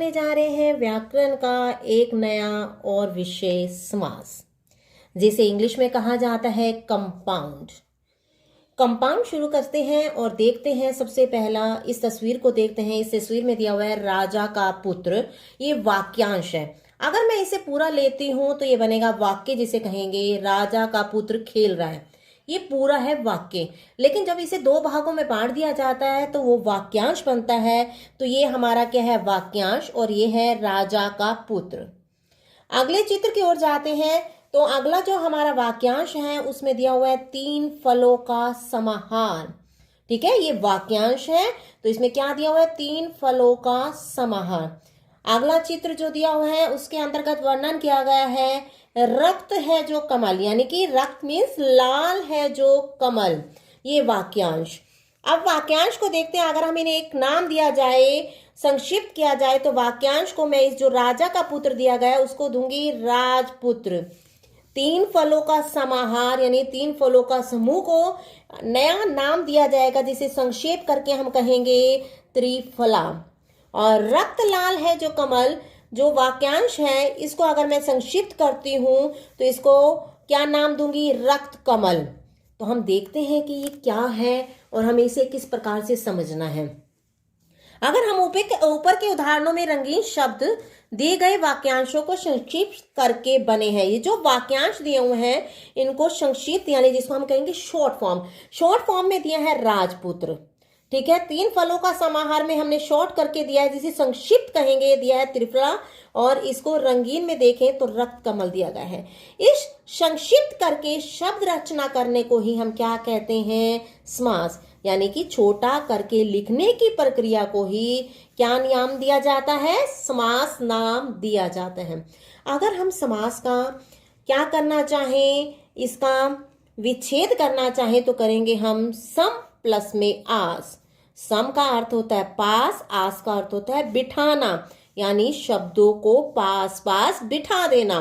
करने जा रहे हैं व्याकरण का एक नया और विषय समास, जिसे इंग्लिश में कहा जाता है कंपाउंड। कंपाउंड शुरू करते हैं और देखते हैं। सबसे पहला इस तस्वीर को देखते हैं। इस तस्वीर में दिया हुआ है राजा का पुत्र। ये वाक्यांश है। अगर मैं इसे पूरा लेती हूं तो ये बनेगा वाक्य, जिसे कहेंगे राजा का पुत्र खेल रहा है। ये पूरा है वाक्य। लेकिन जब इसे दो भागों में बांट दिया जाता है तो वो वाक्यांश बनता है। तो ये हमारा क्या है? वाक्यांश। और ये है राजा का पुत्र। अगले चित्र की ओर जाते हैं तो अगला जो हमारा वाक्यांश है उसमें दिया हुआ है 3 फलों का समाहार। ठीक है, ये वाक्यांश है। तो इसमें क्या दिया हुआ है? 3 फलों का समाहार। अगला चित्र जो दिया हुआ है उसके अंतर्गत वर्णन किया गया है रक्त है जो कमल, यानी कि रक्त मीन्स लाल है जो कमल। ये वाक्यांश। अब वाक्यांश को देखते हैं। अगर हम इन्हें एक नाम दिया जाए, संक्षिप्त किया जाए, तो वाक्यांश को मैं इस जो राजा का पुत्र दिया गया है उसको दूंगी राजपुत्र। 3 फलों का समाहार यानी 3 फलों का समूह को नया नाम दिया जाएगा, जिसे संक्षेप करके हम कहेंगे त्रिफला। और रक्त लाल है जो कमल, जो वाक्यांश है, इसको अगर मैं संक्षिप्त करती हूं तो इसको क्या नाम दूंगी? रक्त कमल। तो हम देखते हैं कि ये क्या है और हमें इसे किस प्रकार से समझना है। अगर हम ऊपर के उदाहरणों में रंगीन शब्द दिए गए वाक्यांशों को संक्षिप्त करके बने हैं। ये जो वाक्यांश दिए हुए हैं इनको संक्षिप्त यानी जिसको हम कहेंगे शॉर्ट फॉर्म में दिया है राजपुत्र। ठीक है, 3 फलों का समाहार में हमने शॉर्ट करके दिया है, जिसे संक्षिप्त कहेंगे दिया है त्रिफला। और इसको रंगीन में देखें तो रक्त कमल दिया गया है। इस संक्षिप्त करके शब्द रचना करने को ही हम क्या कहते हैं? समास। यानी कि छोटा करके लिखने की प्रक्रिया को ही क्या नाम दिया जाता है? समास नाम दिया जाता है। अगर हम समास का क्या करना चाहें, इसका विच्छेद करना चाहें, तो करेंगे हम सम प्लस में आस। सम का अर्थ होता है पास, आस का अर्थ होता है बिठाना, यानी शब्दों को पास पास बिठा देना।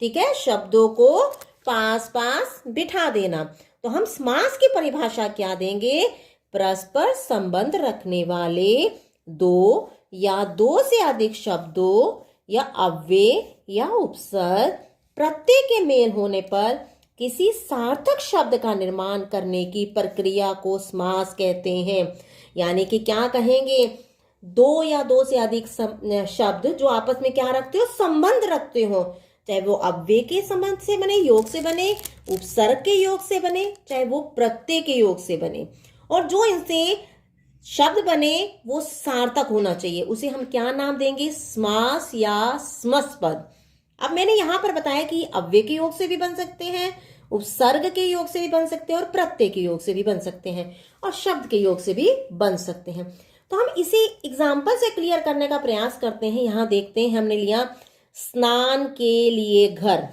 ठीक है, शब्दों को पास पास बिठा देना। तो हम समास की परिभाषा क्या देंगे? परस्पर संबंध रखने वाले 2 या 2 से अधिक शब्दों या अव्यय या उपसर्ग प्रत्यय के मेल होने पर किसी सार्थक शब्द का निर्माण करने की प्रक्रिया को समास कहते हैं। यानी कि क्या कहेंगे? 2 या 2 से अधिक शब्द जो आपस में क्या रखते हो? संबंध रखते हो। चाहे वो अव्यय के संबंध से बने, योग से बने, उपसर्ग के योग से बने, चाहे वो प्रत्यय के योग से बने, और जो इनसे शब्द बने वो सार्थक होना चाहिए। उसे हम क्या नाम देंगे? समास या समस्त। अब मैंने यहां पर बताया कि अव्यय के योग से भी बन सकते हैं, उपसर्ग के योग से भी बन सकते हैं, और प्रत्यय के योग से भी बन सकते हैं, और शब्द के योग से भी बन सकते हैं। तो हम इसे एग्जाम्पल से क्लियर करने का प्रयास करते हैं। यहां देखते हैं, हमने लिया स्नान के लिए घर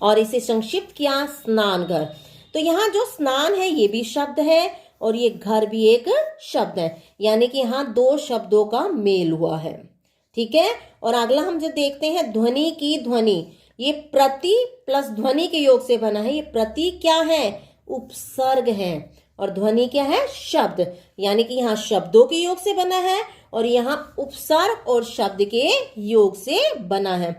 और इसे संक्षिप्त किया स्नान घर। तो यहाँ जो स्नान है ये भी शब्द है और ये घर भी एक शब्द है, यानी कि यहाँ 2 शब्दों का मेल हुआ है। ठीक है, और अगला हम जो देखते हैं ध्वनि की ध्वनि, ये प्रति प्लस ध्वनि के योग से बना है। ये प्रति क्या है? उपसर्ग है, और ध्वनि क्या है? शब्द। यानी कि यहाँ शब्दों के योग से बना है और यहाँ उपसर्ग और शब्द के योग से बना है।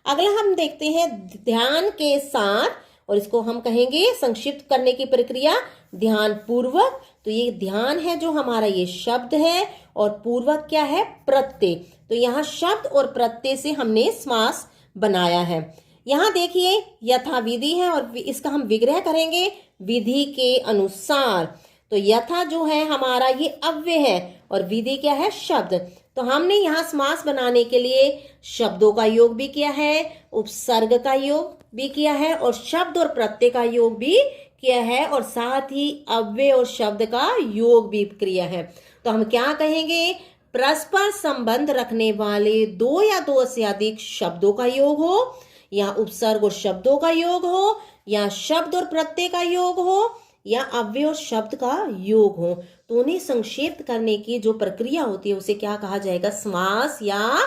अगला हम देखते हैं ध्यान के साथ, और इसको हम कहेंगे संक्षिप्त करने की प्रक्रिया ध्यान पूर्वक। तो ये ध्यान है जो हमारा ये शब्द है, और पूर्वक क्या है? प्रत्यय। तो यहाँ शब्द और प्रत्यय से हमने समास बनाया है। यहाँ देखिए यथा विधि है और इसका हम विग्रह करेंगे विधि के अनुसार। तो यथा जो है हमारा ये अव्यय है और विधि क्या है? शब्द। तो हमने यहाँ समास बनाने के लिए शब्दों का योग भी किया है, उपसर्ग का योग भी किया है, और शब्द और प्रत्यय का योग भी किया है, और साथ ही अव्यय और शब्द का योग भी किया है। तो हम क्या कहेंगे? परस्पर संबंध रखने वाले 2 या 2 से अधिक शब्दों का योग हो, या उपसर्ग और शब्दों का योग हो, या शब्द और प्रत्यय का योग हो, या अव्यय और शब्द का योग हो। तो उन्हें संक्षेप करने की जो प्रक्रिया होती है उसे क्या कहा जाएगा? समास या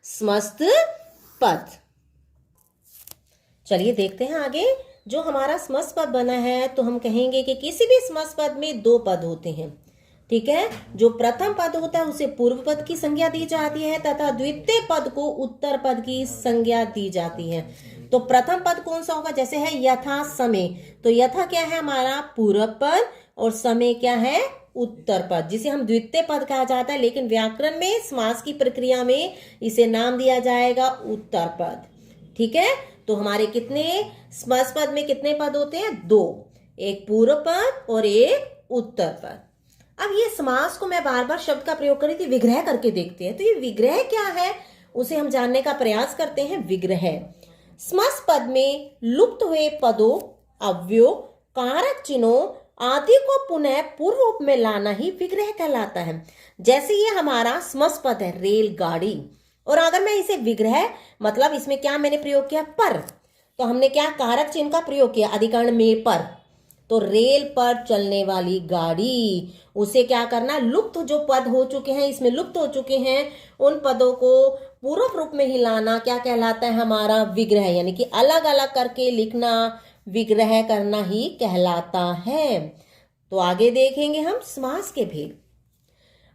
समस्त पद। चलिए देखते हैं आगे। जो हमारा समस्त पद बना है तो हम कहेंगे कि किसी भी समस्त पद में 2 पद होते हैं। ठीक है। जो प्रथम पद होता है उसे पूर्व पद की संज्ञा दी जाती है तथा द्वितीय पद को उत्तर पद की संज्ञा दी जाती है। तो प्रथम पद कौन सा होगा? जैसे है यथा समय, तो यथा क्या है हमारा? पूर्व पद, और समय क्या है? उत्तर पद, जिसे हम द्वितीय पद कहा जाता है, लेकिन व्याकरण में समास की प्रक्रिया में इसे नाम दिया जाएगा उत्तर पद। ठीक है। तो हमारे कितने समास पद में कितने पद होते हैं? 2, एक पूर्व पद और एक उत्तर पद। अब ये समास को मैं बार बार शब्द का प्रयोग करी थी, विग्रह करके देखते हैं। तो ये विग्रह क्या है उसे हम जानने का प्रयास करते हैं। विग्रह समास पद में लुप्त हुए पदों, अव्ययों, कारक चिन्हों आदि को पुनः पूर्व रूप में लाना ही विग्रह कहलाता है। जैसे ये हमारा समास पद है रेलगाड़ी, और अगर मैं इसे विग्रह मतलब इसमें क्या मैंने प्रयोग किया? पर, तो हमने क्या कारक चिन्ह का प्रयोग किया? अधिकरण में पर, तो रेल पर चलने वाली गाड़ी, उसे क्या करना? लुप्त जो पद हो चुके हैं, इसमें लुप्त हो चुके हैं, उन पदों को पूर्व रूप में ही लाना क्या कहलाता है? हमारा विग्रह, यानी कि अलग अलग करके लिखना, विग्रह करना ही कहलाता है। तो आगे देखेंगे हम समास के भेद।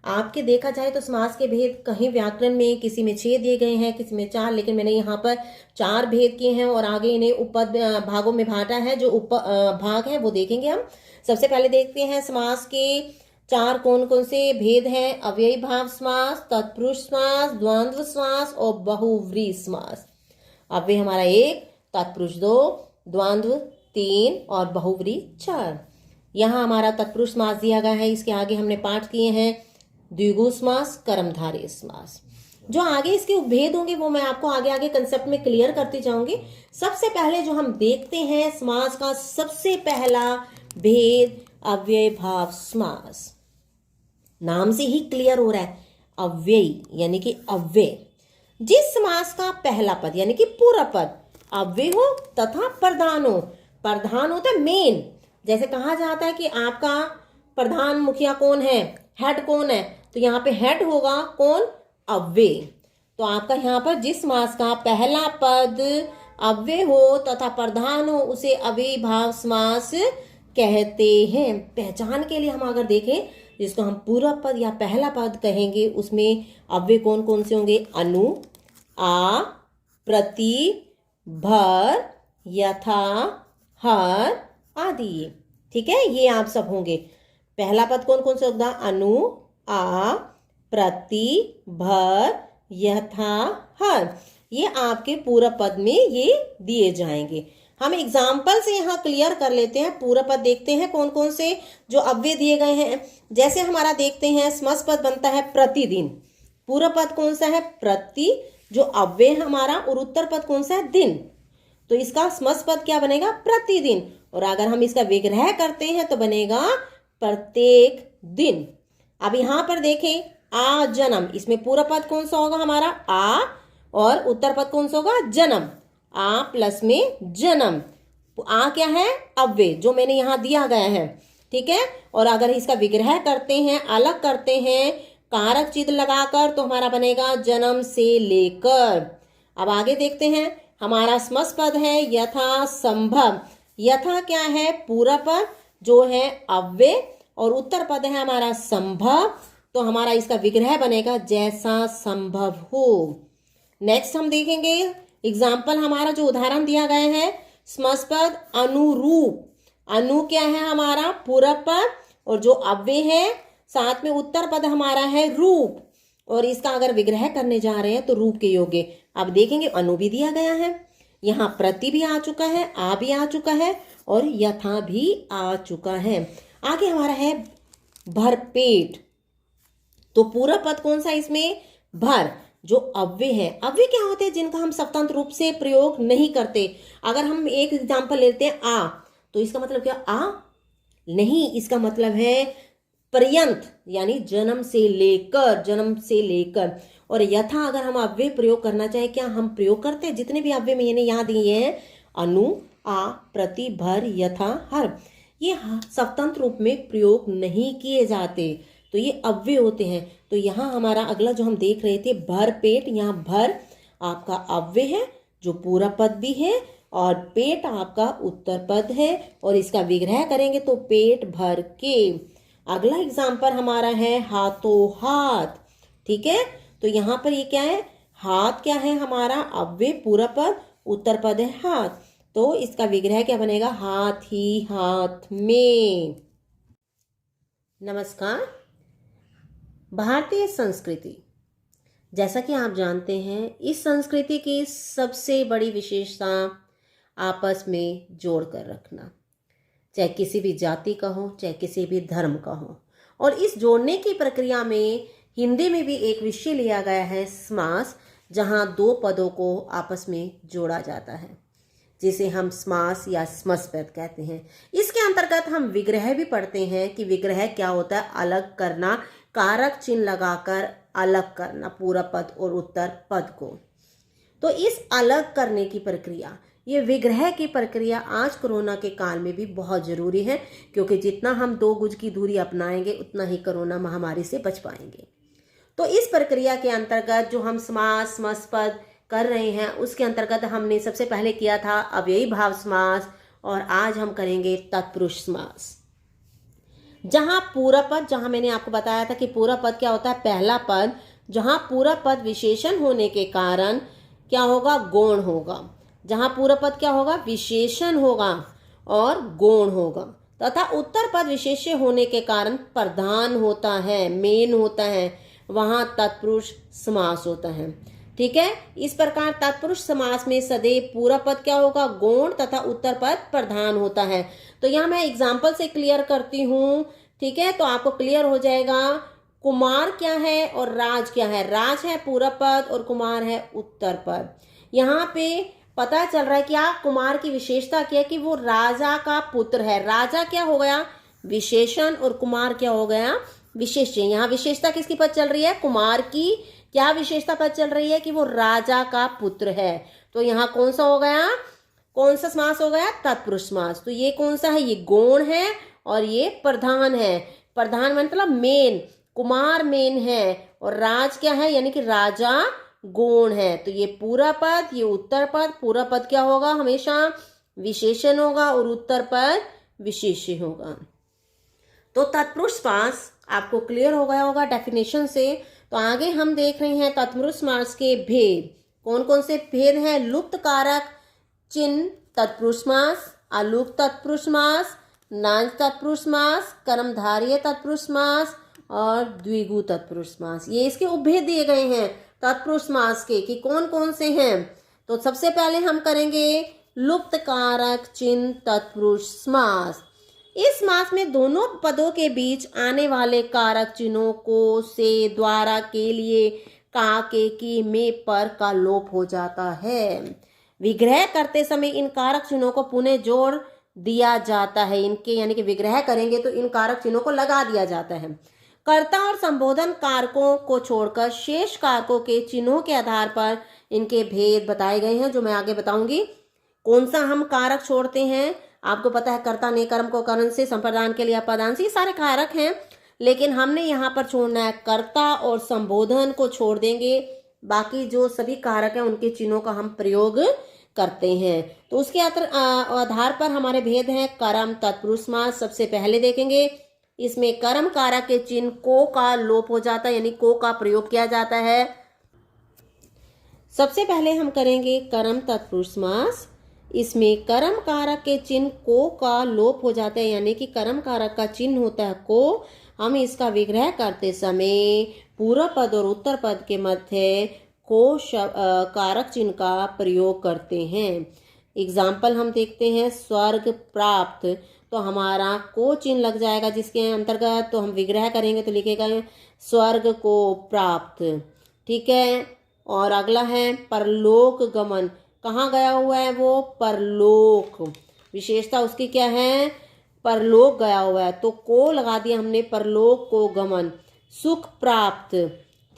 आपके देखा जाए तो समास के भेद कहीं व्याकरण में किसी में 6 दिए गए हैं, किसी में 4, लेकिन मैंने यहाँ पर 4 भेद किए हैं और आगे इन्हें उपपद भागों में बांटा है। जो उप भाग है वो देखेंगे हम। सबसे पहले देखते हैं समास के 4 कौन कौन से भेद हैं। अव्ययी भाव समास, तत्पुरुष समास, द्वंद्व समास और बहुव्रीहि समास। अव्यय हमारा 1, तत्पुरुष 2, द्वंद्व 3 और बहुव्रीहि 4। यहाँ हमारा तत्पुरुष समास दिया गया है, इसके आगे हमने पाठ किए हैं द्विगु समास, कर्मधारय समास। जो आगे इसके उपभेद होंगे वो मैं आपको आगे आगे कंसेप्ट में क्लियर करती जाऊंगी। सबसे पहले जो हम देखते हैं समास का सबसे पहला भेद अव्यय भाव समास। नाम से ही क्लियर हो रहा है, अव्ययी यानी कि अव्यय। जिस समास का पहला पद यानी कि पूरा पद अव्यय हो तथा प्रधान हो। प्रधान होता है मेन, जैसे कहा जाता है कि आपका प्रधान मुखिया कौन है, हेड कौन है, तो यहाँ पे हेड होगा कौन? अव्यय। तो आपका यहाँ पर जिस समास का पहला पद अव्यय हो तथा प्रधान हो उसे अव्ययी भाव समास कहते हैं। पहचान के लिए हम अगर देखें, जिसको हम पूरा पद या पहला पद कहेंगे, उसमें अव्यय कौन कौन से होंगे? अनु, आ, प्रति, भर, यथा, हर आदि। ठीक है, ये आप सब होंगे। पहला पद कौन कौन सा होगा? अनु, आ, प्रति, भर, यथा, हर। ये आपके पूरा पद में ये दिए जाएंगे। हम एग्जाम्पल से यहाँ क्लियर कर लेते हैं। पूरा पद देखते हैं कौन कौन से जो अव्यय दिए गए हैं। जैसे हमारा देखते हैं समास पद बनता है प्रतिदिन। पूरा पद कौन सा है? प्रति, जो अव्यय हमारा, और उत्तर पद कौन सा है? दिन। तो इसका समास पद क्या बनेगा? प्रतिदिन। और अगर हम इसका विग्रह करते हैं तो बनेगा प्रत्येक दिन। अब यहां पर देखें, आ जन्म, इसमें पूरा पद कौन सा होगा हमारा? आ, और उत्तर पद कौन सा होगा? जन्म। आ प्लस में जन्म। आ क्या है? अव्यय, जो मैंने यहां दिया गया है। ठीक है। और अगर इसका विग्रह करते हैं, अलग करते हैं कारक चिन्ह लगाकर, तो हमारा बनेगा जन्म से लेकर। अब आगे देखते हैं, हमारा समास पद है यथा संभव। यथा क्या है? पूरा पद जो है अव्यय, और उत्तर पद है हमारा संभव। तो हमारा इसका विग्रह बनेगा जैसा संभव हो। नेक्स्ट हम देखेंगे एग्जाम्पल, हमारा जो उदाहरण दिया गया है समास पद अनुरूप। अनु क्या है हमारा? पूरा पद, और जो अव्यय है साथ में उत्तर पद हमारा है रूप, और इसका अगर विग्रह करने जा रहे हैं तो रूप के योग्य। अब देखेंगे अनु भी दिया गया है, यहाँ प्रति भी आ चुका है, आ भी आ चुका है, और यथा भी आ चुका है। आगे हमारा है भरपेट। तो पूरा पद कौन सा इसमें? भर, जो अव्यय है। अव्यय क्या होते हैं? जिनका हम स्वतंत्र रूप से प्रयोग नहीं करते। अगर हम एक एग्जाम्पल लेते हैं आ, तो इसका मतलब क्या? आ नहीं, इसका मतलब है पर्यंत, यानी जन्म से लेकर, जन्म से लेकर। और यथा अगर हम अव्यय प्रयोग करना चाहे, क्या हम प्रयोग करते हैं? जितने भी अव्यय मैंने यहाँ दिए हैं, अनु, आ, प्रति, भर, यथा, हर, ये स्वतंत्र रूप में प्रयोग नहीं किए जाते, तो ये अव्यय होते हैं। तो यहाँ हमारा अगला जो हम देख रहे थे भर पेट, यहाँ भर आपका अव्यय है जो पूरा पद भी है, और पेट आपका उत्तर पद है, और इसका विग्रह करेंगे तो पेट भर के। अगला एग्जाम्पल हमारा है हाथों हाथ। ठीक है, तो यहाँ पर ये क्या है, हाथ क्या है हमारा अव्यय पूरक पद, उत्तर पद है हाथ, तो इसका विग्रह क्या बनेगा, हाथ ही हाथ में। नमस्कार। भारतीय संस्कृति, जैसा कि आप जानते हैं, इस संस्कृति की सबसे बड़ी विशेषता आपस में जोड़ कर रखना, चाहे किसी भी जाति का हो, चाहे किसी भी धर्म का हो। और इस जोड़ने की प्रक्रिया में हिंदी में भी एक विषय लिया गया है, समास, जहां दो पदों को आपस में जोड़ा जाता है, जिसे हम समास या समसपद कहते हैं। इसके अंतर्गत हम विग्रह भी पढ़ते हैं कि विग्रह क्या होता है, अलग करना, कारक चिन्ह लगाकर अलग करना पूरक पद और उत्तर पद को। तो इस अलग करने की प्रक्रिया, ये विग्रह की प्रक्रिया आज कोरोना के काल में भी बहुत जरूरी है, क्योंकि जितना हम 2 गज की दूरी अपनाएंगे उतना ही कोरोना महामारी से बच पाएंगे। तो इस प्रक्रिया के अंतर्गत जो हम समास समसपद कर रहे हैं, उसके अंतर्गत हमने सबसे पहले किया था अव्ययी भाव समास, और आज हम करेंगे तत्पुरुष समास। जहां पूरा पद, जहां मैंने आपको बताया था कि पूरा पद क्या होता है, पहला पद, जहां पूरा पद विशेषण होने के कारण क्या होगा, गौण होगा। जहां पूरा पद क्या होगा, विशेषण होगा और गौण होगा, तथा उत्तर पद विशेष्य होने के कारण प्रधान होता है, मेन होता है, वहां तत्पुरुष समास होता है। ठीक है, इस प्रकार तत्पुरुष समास में सदैव पूरा पद क्या होगा, गौण, तथा उत्तर पद प्रधान होता है। तो यहाँ मैं एग्जाम्पल से क्लियर करती हूँ। ठीक है, तो आपको क्लियर हो जाएगा। कुमार क्या है और राज क्या है, राज है पूरा पद और कुमार है उत्तर पद। यहाँ पे पता चल रहा है कि कुमार की विशेषता क्या है कि वो राजा का पुत्र है। राजा क्या हो गया, विशेषण, और कुमार क्या हो गया, विशेष्य। यहाँ विशेषता किसकी पद चल रही है, कुमार की। क्या विशेषता पद चल रही है कि वो राजा का पुत्र है। तो यहाँ कौन सा हो गया, कौन सा समास हो गया, तत्पुरुष समास। तो ये कौन सा है, ये गौण है और ये प्रधान है। प्रधान मतलब मेन, कुमार मेन है और राज क्या है, यानी कि राजा गौण है। तो ये पूरा पद, ये उत्तर पद। पूरा पद क्या होगा, हमेशा विशेषण होगा और उत्तर पद विशेष्य होगा। तो तत्पुरुष समास आपको क्लियर हो गया होगा डेफिनेशन से। तो आगे हम देख रहे हैं तत्पुरुष समास के भेद। कौन कौन से भेद हैं, लुप्त कारक चिन्ह तत्पुरुष समास, अलुप्त तत्पुरुष समास, नांज तत्पुरुष समास, कर्मधारय तत्पुरुष समास और द्विगु तत्पुरुष समास। ये इसके उपभेद दिए गए हैं तत्पुरुष समास के कि कौन कौन से हैं। तो सबसे पहले हम करेंगे लुप्त कारक चिन्ह तत्पुरुष समास। इस समास में दोनों पदों के बीच आने वाले कारक चिन्हों को, से, द्वारा, के लिए, का, के, की, में, पर का लोप हो जाता है। विग्रह करते समय इन कारक चिन्हों को पुनः जोड़ दिया जाता है। इनके यानी कि विग्रह करेंगे तो इन कारक चिन्हों को लगा दिया जाता है। कर्ता और संबोधन कारकों को छोड़कर शेष कारकों के चिन्हों के आधार पर इनके भेद बताए गए हैं, जो मैं आगे बताऊंगी। कौन सा हम कारक छोड़ते हैं, आपको पता है, कर्ता ने कर्म को करण से, संप्रदान के लिए अपदान से, ये सारे कारक हैं, लेकिन हमने यहाँ पर छोड़ना है कर्ता और संबोधन को छोड़ देंगे। बाकी जो सभी कारक हैं उनके चिन्हों का हम प्रयोग करते हैं। तो उसके आधार पर हमारे भेद हैं। कर्म तत्पुरुष समास सबसे पहले देखेंगे। इसमें कर्म कारक के चिन्ह को का लोप हो जाता है, यानी को का प्रयोग किया जाता है। सबसे पहले हम करेंगे कर्म तत्पुरुष समास। इसमें कर्म कारक के चिन्ह को का लोप हो जाता है, यानी कि कर्म कारक का चिन्ह होता है को। हम इसका विग्रह करते समय पूर्व पद और उत्तर पद के मध्य को कारक चिन्ह का प्रयोग करते हैं। एग्जाम्पल हम देखते हैं, स्वर्ग प्राप्त, तो हमारा को चिन्ह लग जाएगा जिसके अंतर्गत, तो हम विग्रह करेंगे तो लिखेगा स्वर्ग को प्राप्त। ठीक है, और अगला है परलोक गमन, कहाँ गया हुआ है वो, परलोक, विशेषता उसकी क्या है, परलोक गया हुआ है, तो को लगा दिया हमने, परलोक को गमन। सुख प्राप्त,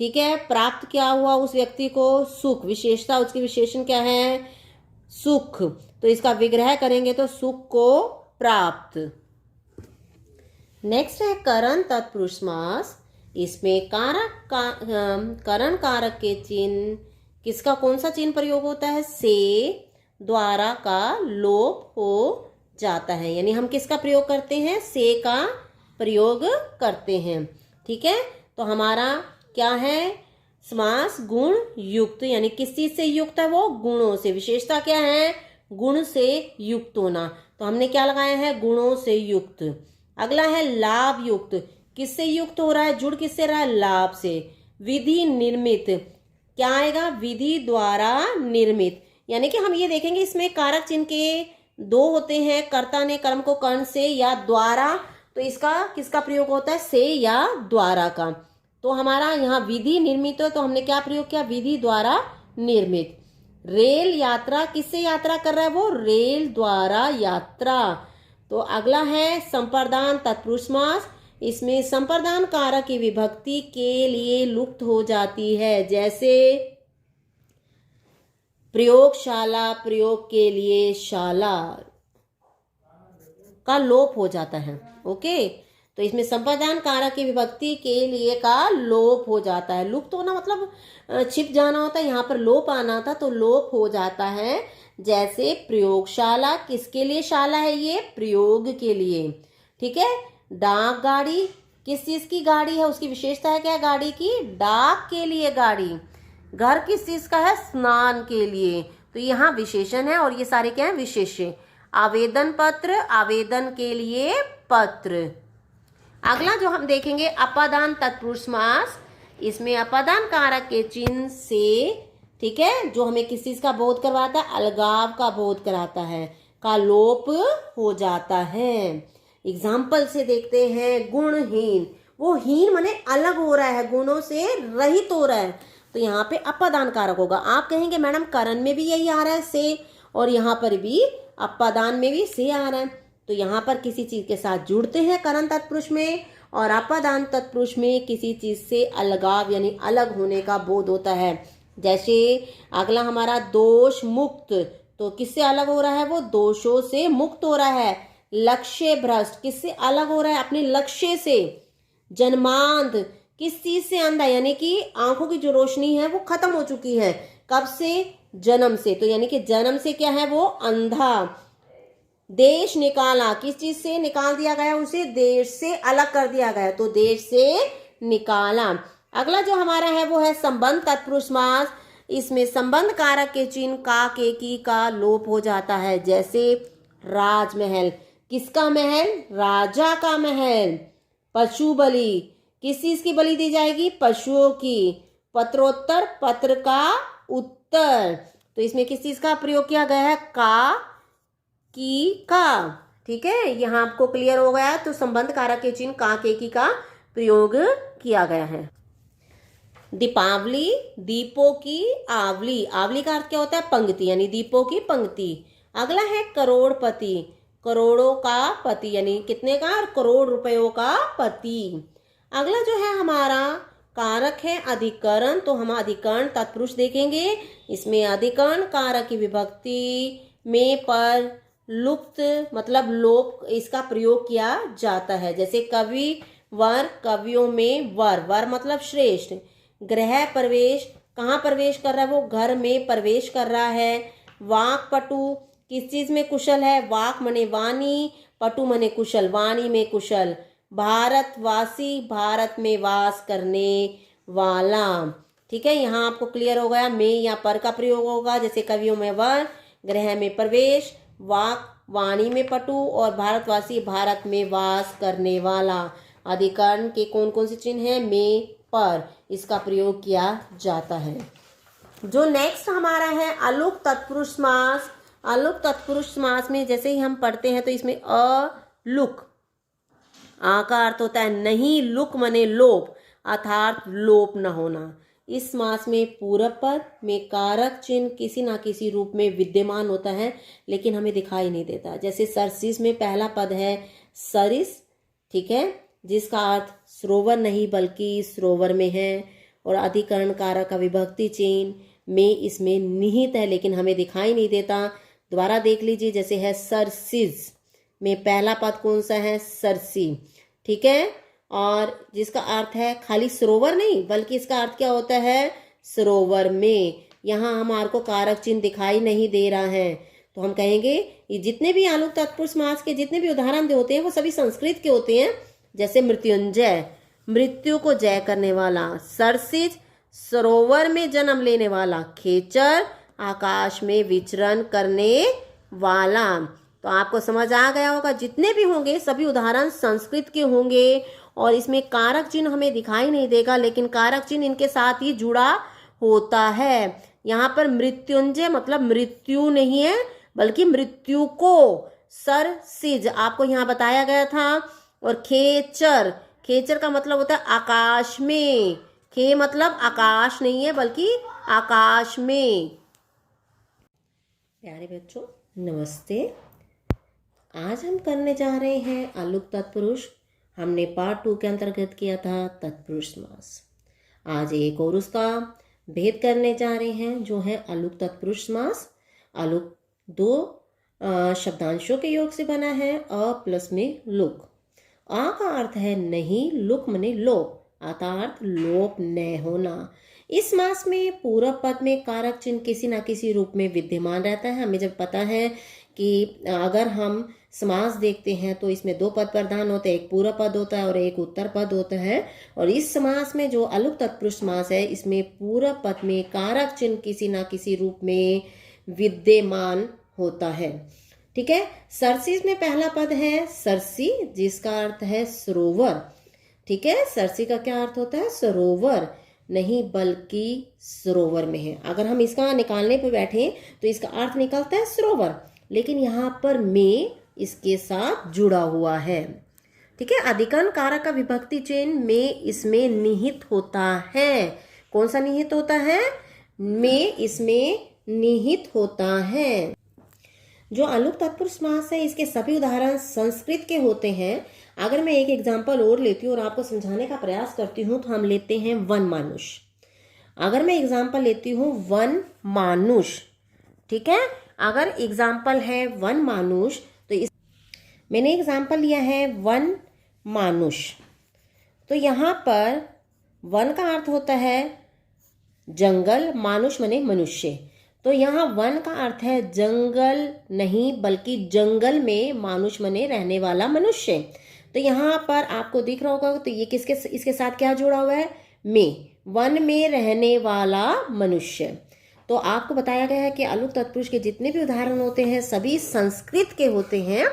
ठीक है, प्राप्त क्या हुआ उस व्यक्ति को, सुख, विशेषता उसकी विशेषण क्या है, सुख, तो इसका विग्रह करेंगे तो सुख को प्राप्त। नेक्स्ट है करण तत्पुरुष समास। इसमें करण कारक के चिन्ह, किसका कौन सा चिन्ह प्रयोग होता है, से, द्वारा का लोप हो जाता है, यानी हम किसका प्रयोग करते हैं, से का प्रयोग करते हैं। ठीक है, तो हमारा क्या है, समास गुण युक्त, यानी किस चीज से युक्त है, वो गुणों से। विशेषता क्या है, गुण से युक्त होना, तो हमने क्या लगाया है, गुणों से युक्त। अगला है लाभ युक्त, किससे युक्त हो रहा है, जुड़ किससे रहा है, लाभ से। विधि निर्मित, क्या आएगा, विधि द्वारा निर्मित, यानी कि हम ये देखेंगे इसमें कारक चिन्ह के दो होते हैं, कर्ता ने कर्म को कर्ण से या द्वारा, तो इसका किसका प्रयोग होता है, से या द्वारा का। तो हमारा यहाँ विधि निर्मित है, तो हमने क्या प्रयोग किया, विधि द्वारा निर्मित। रेल यात्रा, किससे यात्रा कर रहा है, वो रेल द्वारा यात्रा। तो अगला है संप्रदान तत्पुरुष समास, इसमें संप्रदान कारक की विभक्ति के लिए लुप्त हो जाती है, जैसे प्रयोगशाला, प्रयोग के लिए शाला का लोप हो जाता है। ओके, तो इसमें संप्रदान कारक की विभक्ति के लिए का लोप हो जाता है। लुप्त होना मतलब छिप जाना होता है, यहाँ पर लोप आना था, तो लोप हो जाता है। जैसे प्रयोगशाला, किसके लिए शाला है, ये प्रयोग के लिए। ठीक है, डाक गाड़ी, किस चीज की गाड़ी है, उसकी विशेषता है क्या, गाड़ी की, डाक के लिए गाड़ी। घर किस चीज का है, स्नान के लिए, तो यहाँ विशेषण है और ये सारे क्या है, विशेष्य। आवेदन पत्र, आवेदन के लिए पत्र। अगला जो हम देखेंगे अपादान तत्पुरुष समास, इसमें अपादान कारक के चिन्ह से, ठीक है, जो हमें किस चीज का बोध करवाता है, अलगाव का बोध कराता है, का लोप हो जाता है। एग्जाम्पल से देखते हैं, गुणहीन, वो हीन माने अलग हो रहा है, गुणों से रहित हो रहा है, तो यहाँ पे अपादान कारक होगा। आप कहेंगे मैडम करण में भी यही आ रहा है से, और यहाँ पर भी अपादान में भी से आ रहा है, तो यहाँ पर किसी चीज के साथ जुड़ते हैं करण तत्पुरुष में, और अपादान तत्पुरुष में किसी चीज से अलगाव यानी अलग होने का बोध होता है। जैसे अगला हमारा दोष मुक्त, तो किससे अलग हो रहा है, वो दोषों से मुक्त हो रहा है। लक्ष्य भ्रष्ट, किससे अलग हो रहा है, अपने लक्ष्य से। जन्मांध, किस चीज से अंधा, यानी कि आंखों की जो रोशनी है वो खत्म हो चुकी है, कब से, जन्म से, तो यानी कि जन्म से क्या है, वो अंधा। देश निकाला, किस चीज से निकाल दिया गया, उसे देश से अलग कर दिया गया, तो देश से निकाला। अगला जो हमारा है वो है संबंध तत्पुरुष समास, इसमें संबंध कारक के चिन्ह का, के, की का लोप हो जाता है। जैसे राजमहल, किसका महल, राजा का महल। पशु बलि, किस चीज की बलि दी जाएगी, पशुओं की। पत्रोत्तर, पत्र का उत्तर, तो इसमें किस चीज का प्रयोग किया गया है, का, की, का। ठीक है, यहाँ आपको क्लियर हो गया, तो संबंध कारक के चिन्ह का, के, की का प्रयोग किया गया है। दीपावली, दीपों की आवली, आवली का अर्थ क्या होता है, पंक्ति, यानी दीपों की पंक्ति। अगला है करोड़पति, करोड़ों का पति, यानी कितने का, करोड़ रुपयों का पति। अगला जो है हमारा कारक है अधिकरण, तो हम अधिकरण तत्पुरुष देखेंगे। इसमें अधिकरण कारक की विभक्ति में पर लुप्त मतलब लोप, इसका प्रयोग किया जाता है। जैसे कवि वर, कवियों में वर, वर मतलब श्रेष्ठ। गृह प्रवेश, कहाँ प्रवेश कर रहा है, वो घर में प्रवेश कर रहा है। वाक पटु, किस चीज में कुशल है, वाक मने वाणी, पटु मने कुशल, वाणी में कुशल। भारतवासी, भारत में वास करने वाला। ठीक है, यहाँ आपको क्लियर हो गया, में या पर का प्रयोग होगा। जैसे कवियों में वर, गृह में प्रवेश, वाक वाणी में पटु, और भारतवासी भारत में वास करने वाला। अधिकरण के कौन कौन से चिन्ह हैं, में, पर, इसका प्रयोग किया जाता है। जो नेक्स्ट हमारा है अलुक तत्पुरुष समास। अलुक तत्पुरुष समास में जैसे ही हम पढ़ते हैं तो इसमें अलुक, आ का अर्थ होता है नहीं, लुक मने लोप, अर्थात लोप न होना। इस समास में पूरब पद में कारक चिन्ह किसी ना किसी रूप में विद्यमान होता है, लेकिन हमें दिखाई नहीं देता। जैसे सरसिस में पहला पद है सरिस, ठीक है, जिसका अर्थ सरोवर नहीं बल्कि सरोवर में है, और अधिकरण कारक का विभक्ति चिन्ह में इसमें निहित है, लेकिन हमें दिखाई नहीं देता। दोबारा देख लीजिए, जैसे है सरसिस में पहला पद कौन सा है, सरसी, ठीक है, और जिसका अर्थ है खाली सरोवर नहीं बल्कि इसका अर्थ क्या होता है, सरोवर में। यहाँ हमारे को कारक चिन्ह दिखाई नहीं दे रहा है, तो हम कहेंगे ये जितने भी अलुक तत्पुरुष समास के जितने भी उदाहरण होते हैं वो सभी संस्कृत के होते हैं, जैसे मृत्युंजय, मृत्यु को जय करने वाला। सरसिज, सरोवर में जन्म लेने वाला। खेचर, आकाश में विचरण करने वाला। तो आपको समझ आ गया होगा, जितने भी होंगे सभी उदाहरण संस्कृत के होंगे और इसमें कारक चिन्ह हमें दिखाई नहीं देगा, लेकिन कारक चिन्ह इनके साथ ही जुड़ा होता है। यहाँ पर मृत्युंजय मतलब मृत्यु नहीं है, बल्कि मृत्यु को। सरसिज आपको यहाँ बताया गया था। और खेचर, खेचर का मतलब होता है आकाश में। खे मतलब आकाश नहीं है, बल्कि आकाश में। प्यारे बच्चों नमस्ते। आज हम करने जा रहे हैं अलुक तत्पुरुष। हमने पार्ट 2 के अंतर्गत किया था तत्पुरुष समास। आज एक और उसका भेद करने जा रहे हैं, जो है अलुक तत्पुरुष समास। अलुक 2 शब्दांशों के योग से बना है। अ प्लस में लुक। आ का अर्थ है नहीं, लुक मने लोप, अर्थात लोप न होना। इस समास में पूर्व पद में कारक चिन्ह किसी न किसी रूप में विद्यमान रहता है। हमें जब पता है कि अगर हम समास देखते हैं तो इसमें 2 पद प्रधान होते हैं, एक पूर्व पद होता है और एक उत्तर पद होता है। और इस समास में जो अलुक तत्पुरुष समास है, इसमें पूर्व पद में कारक चिन्ह किसी न किसी रूप में विद्यमान होता है। ठीक है। सरसी में पहला पद है सरसी, जिसका अर्थ है सरोवर। ठीक है। सरसी का क्या अर्थ होता है? सरोवर नहीं, बल्कि सरोवर में है। अगर हम इसका निकालने पे बैठे तो इसका अर्थ निकलता है सरोवर, लेकिन यहाँ पर में इसके साथ जुड़ा हुआ है। ठीक है। अधिकरण कारक का विभक्ति चिन्ह में इसमें निहित होता है। कौन सा निहित होता है? में इसमें निहित होता है। जो अलुक तत्पुरुष समास है, इसके सभी उदाहरण संस्कृत के होते हैं। अगर मैं एक एग्जाम्पल और लेती हूँ और आपको समझाने का प्रयास करती हूँ, तो हम लेते हैं वन मानुष। अगर मैं एग्जाम्पल लेती हूँ वन मानुष, ठीक है। अगर एग्जाम्पल है वन मानुष, तो मैंने एग्जाम्पल लिया है वन मानुष। तो यहाँ पर वन का अर्थ होता है जंगल, मानुष माने मनुष्य। तो यहाँ वन का अर्थ है जंगल नहीं, बल्कि जंगल में मानुष माने रहने वाला मनुष्य। तो यहाँ पर आपको दिख रहा होगा, तो ये इसके साथ क्या जुड़ा हुआ है? में, वन में रहने वाला मनुष्य। तो आपको बताया गया है कि अलुक तत्पुरुष के जितने भी उदाहरण होते हैं सभी संस्कृत के होते हैं।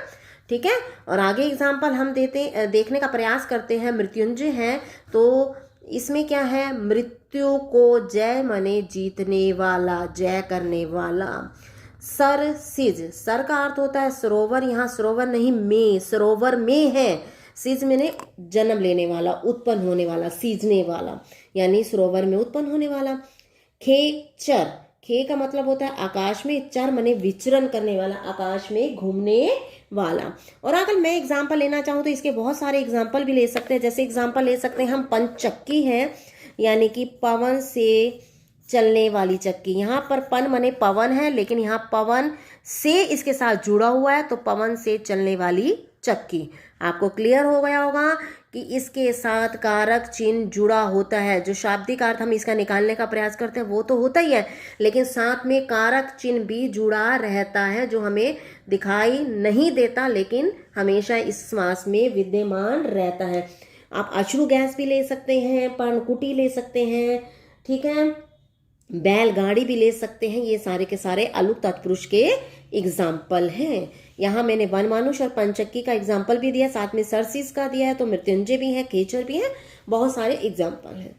ठीक है। और आगे एग्जाम्पल हम देखने का प्रयास करते हैं। मृत्युंजय है, तो इसमें क्या है? मृत्यु को जय माने जीतने वाला, जय करने वाला। सरसिज, सर का अर्थ होता है सरोवर। यहाँ सरोवर नहीं, में, सरोवर में है। सिज मैंने जन्म लेने वाला, उत्पन्न होने वाला, सीजने वाला, यानी सरोवर में उत्पन्न होने वाला। खेचर, खे का मतलब होता है आकाश में, चर माने विचरण करने वाला, आकाश में घूमने वाला। और अगर मैं एग्जाम्पल लेना चाहूँ तो इसके बहुत सारे एग्जाम्पल भी ले सकते हैं। जैसे एग्जाम्पल ले सकते हैं हम पंचक्की है, यानी कि पवन से चलने वाली चक्की। यहाँ पर पन माने पवन है, लेकिन यहाँ पवन से इसके साथ जुड़ा हुआ है, तो पवन से चलने वाली चक्की। आपको क्लियर हो गया होगा कि इसके साथ कारक चिन्ह जुड़ा होता है। जो शाब्दिक अर्थ हम इसका निकालने का प्रयास करते हैं वो तो होता ही है, लेकिन साथ में कारक चिन्ह भी जुड़ा रहता है, जो हमें दिखाई नहीं देता, लेकिन हमेशा इस समास में विद्यमान रहता है। आप अश्रु गैस भी ले सकते हैं, पर्णकुटी ले सकते हैं, ठीक है, बैलगाड़ी भी ले सकते हैं। ये सारे के सारे अलुक तत्पुरुष के एग्जाम्पल हैं। यहाँ मैंने वन मानुष और पंचक्की का एग्जाम्पल भी दिया, साथ में सरसीज का दिया है, तो मृत्युंजय भी है, खेचर भी है, बहुत सारे एग्जाम्पल हैं।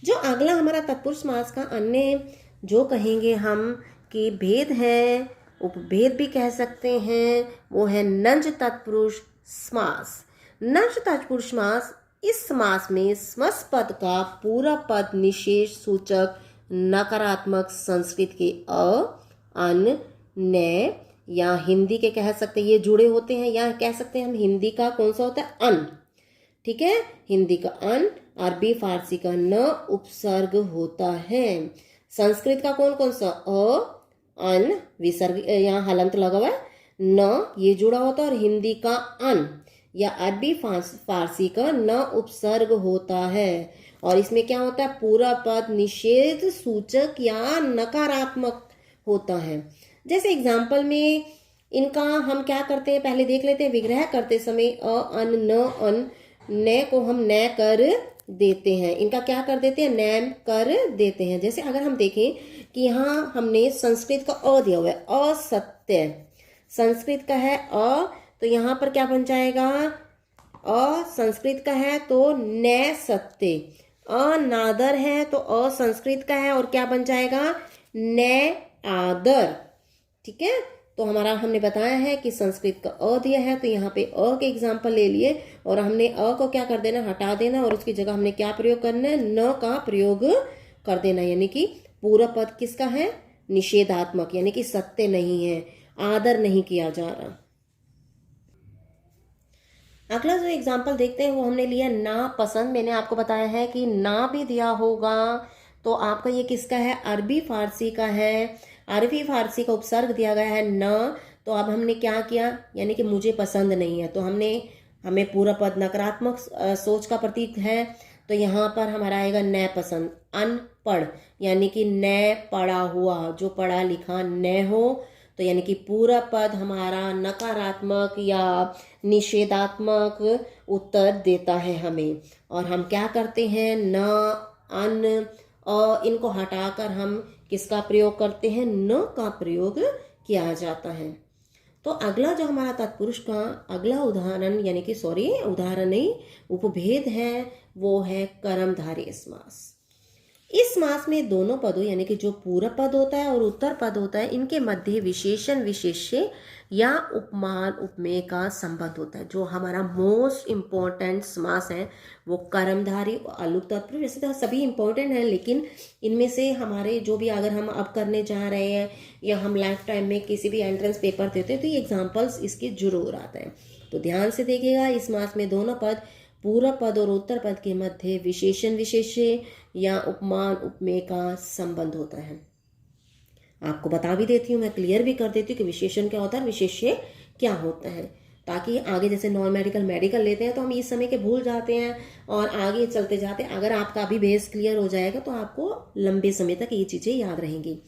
जो अगला हमारा तत्पुरुष समास का अन्य जो कहेंगे हम कि भेद है, उपभेद भी कह सकते हैं, वो है नंज तत्पुरुष समास। नंज तत्पुरुष समास, इस समास में स्मस पद का पूरा पद निशेष सूचक नकारात्मक संस्कृत के अ, अन, न या हिंदी के कह सकते हैं, ये जुड़े होते हैं, या कह सकते हैं हम हिंदी का कौन सा होता है? अन। ठीक है। हिंदी का अन, अरबी फारसी का न उपसर्ग होता है। संस्कृत का कौन कौन सा? अ, अन, विसर्ग, यहाँ हलंत लगा हुआ है, न ये जुड़ा होता है, और हिंदी का अन या अरबी फारसी का न उपसर्ग होता है। और इसमें क्या होता है? पूरा पद निषेध सूचक या नकारात्मक होता है। जैसे एग्जाम्पल में इनका हम क्या करते हैं, पहले देख लेते हैं। विग्रह करते समय अ, अन, न, अन न को हम न कर देते हैं, इनका क्या कर देते हैं, नैम कर देते हैं। जैसे अगर हम देखें कि यहाँ हमने संस्कृत का अ दिया हुआ है, असत्य, संस्कृत का है अ, तो यहाँ पर क्या बन जाएगा, अ संस्कृत का है तो न सत्य, अनादर है तो अ संस्कृत का है और क्या बन जाएगा, न आदर। ठीक है, तो हमारा हमने बताया है कि संस्कृत का अ दिया है, तो यहाँ पे अ के एग्जाम्पल ले लिए और हमने अ को क्या कर देना, हटा देना, और उसकी जगह हमने क्या प्रयोग करना है, न का प्रयोग कर देना। यानी कि पूरा पद किसका है, निषेधात्मक, यानी कि सत्य नहीं है, आदर नहीं किया जा रहा। अगला जो एग्जाम्पल देखते हैं वो हमने लिया ना पसंद। मैंने आपको बताया है कि ना भी दिया होगा तो आपका ये किसका है, अरबी फारसी का है, अरबी फारसी का उपसर्ग दिया गया है न, तो अब हमने क्या किया, यानी कि मुझे पसंद नहीं है, तो हमें पूरा पद नकारात्मक सोच का प्रतीक है, तो यहाँ पर हमारा आएगा न पसंद। अनपढ़, यानी कि न पढ़ा हुआ, जो पढ़ा लिखा न हो, तो यानी कि पूरा पद हमारा नकारात्मक या निषेधात्मक उत्तर देता है हमें। और हम क्या करते हैं, न, अन, इनको हटाकर हम किसका प्रयोग करते हैं, न का प्रयोग किया जाता है। तो अगला जो हमारा तत्पुरुष का अगला उदाहरण, यानी कि सॉरी उदाहरण नहीं, उपभेद है, वो है कर्मधारय समास। इस समास में दोनों पदों, यानी कि जो पूर्व पद होता है और उत्तर पद होता है, इनके मध्य विशेषण विशेष्य या उपमान उपमेय का संबंध होता है। जो हमारा मोस्ट इम्पोर्टेंट समास है वो कर्मधारय और अलुक तत्पुरुष। वैसे तो सभी इम्पोर्टेंट है, लेकिन इनमें से हमारे जो भी अगर हम अब करने जा रहे हैं या हम लाइफ टाइम में किसी भी एंट्रेंस पेपर देते हैं तो ये एग्जाम्पल्स इसके जरूर आते हैं। तो ध्यान से देखिएगा, इस समास में दोनों पद, पूर्व पद और उत्तर पद के मध्य विशेषण विशेष्य या उपमान उपमेय का संबंध होता है। आपको बता भी देती हूँ, मैं क्लियर भी कर देती हूँ कि विशेषण क्या होता है, विशेष्य क्या होता है, ताकि आगे जैसे नॉन मेडिकल मेडिकल लेते हैं तो हम इस समय के भूल जाते हैं और आगे चलते जाते हैं। अगर आपका अभी बेस क्लियर हो जाएगा तो आपको लंबे समय तक ये चीजें याद रहेंगी।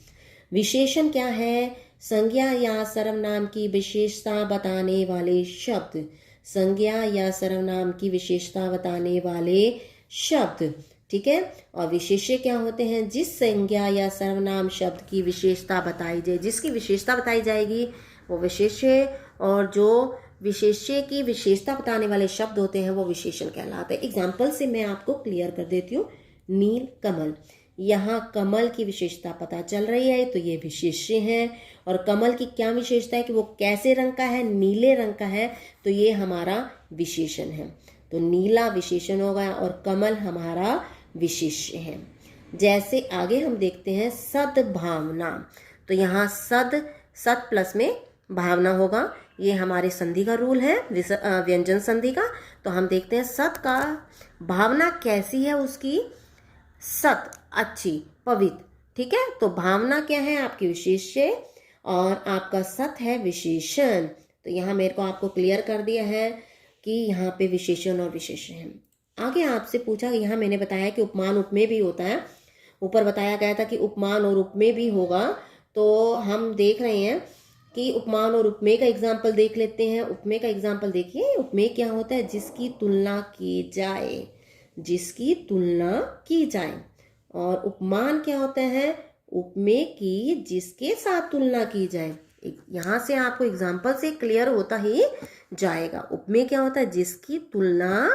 विशेषण क्या है, संज्ञा या सर्वनाम की विशेषता बताने वाले शब्द, संज्ञा या सर्वनाम की विशेषता बताने वाले शब्द। ठीक है, और विशेष्य क्या होते हैं, जिस संज्ञा या सर्वनाम शब्द की विशेषता बताई जाए, जिसकी विशेषता बताई जाएगी वो विशेष्य, और जो विशेष्य की विशेषता बताने वाले शब्द होते हैं वो विशेषण कहलाते हैं। एग्जाम्पल से मैं आपको क्लियर कर देती हूँ। नील कमल, यहाँ कमल की विशेषता पता चल रही है तो ये विशेष्य है। और कमल की क्या विशेषता है कि वो कैसे रंग का है, नीले रंग का है, तो ये हमारा विशेषण है। तो नीला विशेषण हो गया और कमल हमारा विशेष्य है। जैसे आगे हम देखते हैं सद्भावना, तो यहाँ सद प्लस में भावना होगा, ये हमारे संधि का रूल है, व्यंजन संधि का। तो हम देखते हैं सत का भावना कैसी है उसकी, सत अच्छी पवित्र। ठीक है, तो भावना क्या है आपकी विशेष्य और आपका सत है विशेषण। तो यहाँ मेरे को आपको क्लियर कर दिया है कि यहाँ पे विशेषण और विशेष्य है। आगे आपसे पूछा, यहाँ मैंने बताया कि उपमान उपमेय भी होता है, ऊपर बताया गया था कि उपमान और उपमेय भी होगा। तो हम देख रहे हैं कि उपमान और उपमेय का एग्जाम्पल देख लेते हैं। उपमेय का एग्जाम्पल देखिए, उपमेय क्या होता है, जिसकी तुलना की जाए, जिसकी तुलना की जाए। और उपमान क्या होता है, उपमेय की जिसके साथ तुलना की जाए। यहाँ से आपको एग्जाम्पल से क्लियर होता ही जाएगा। उपमेय क्या होता है, जिसकी तुलना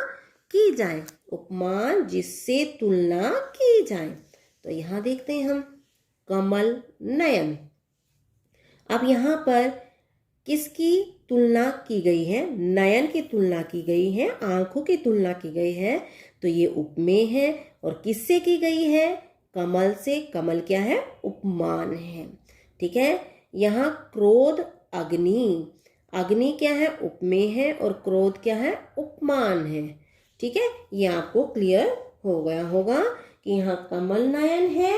की जाए, उपमान जिससे तुलना की जाए। तो यहाँ देखते हैं हम कमल नयन। अब यहाँ पर किसकी तुलना की गई है, नयन की तुलना की गई है, आंखों की तुलना की गई है, तो ये उपमेय है। और किससे की गई है, कमल से। कमल क्या है, उपमान है। ठीक है, यहाँ क्रोध अग्नि, अग्नि क्या है, उपमेय है, और क्रोध क्या है, उपमान है। ठीक है, ये आपको क्लियर हो गया होगा कि यहाँ कमल नयन है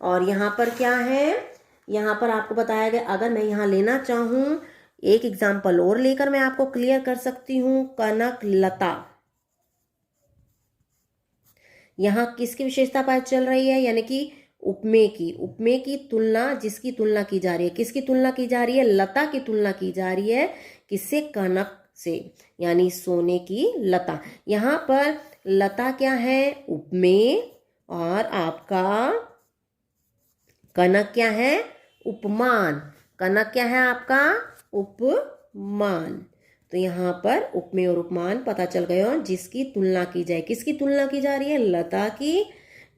और यहाँ पर क्या है, यहाँ पर आपको बताया गया। अगर मैं यहाँ लेना चाहूँ एक एग्जाम्पल और लेकर मैं आपको क्लियर कर सकती हूँ, कनक लता। यहाँ किसकी विशेषता पता चल रही है, यानी कि उपमेय की। उपमेय की तुलना, जिसकी तुलना की जा रही है, किसकी तुलना की जा रही है, लता की तुलना की जा रही है, किससे, कनक से, यानी सोने की लता। यहाँ पर लता क्या है? उपमेय, और आपका कनक क्या है? उपमान। कनक क्या है आपका? उपमान। तो यहाँ पर उपमेय और उपमान पता चल गया। जिसकी तुलना की जाए, किसकी तुलना की जा रही है? लता की।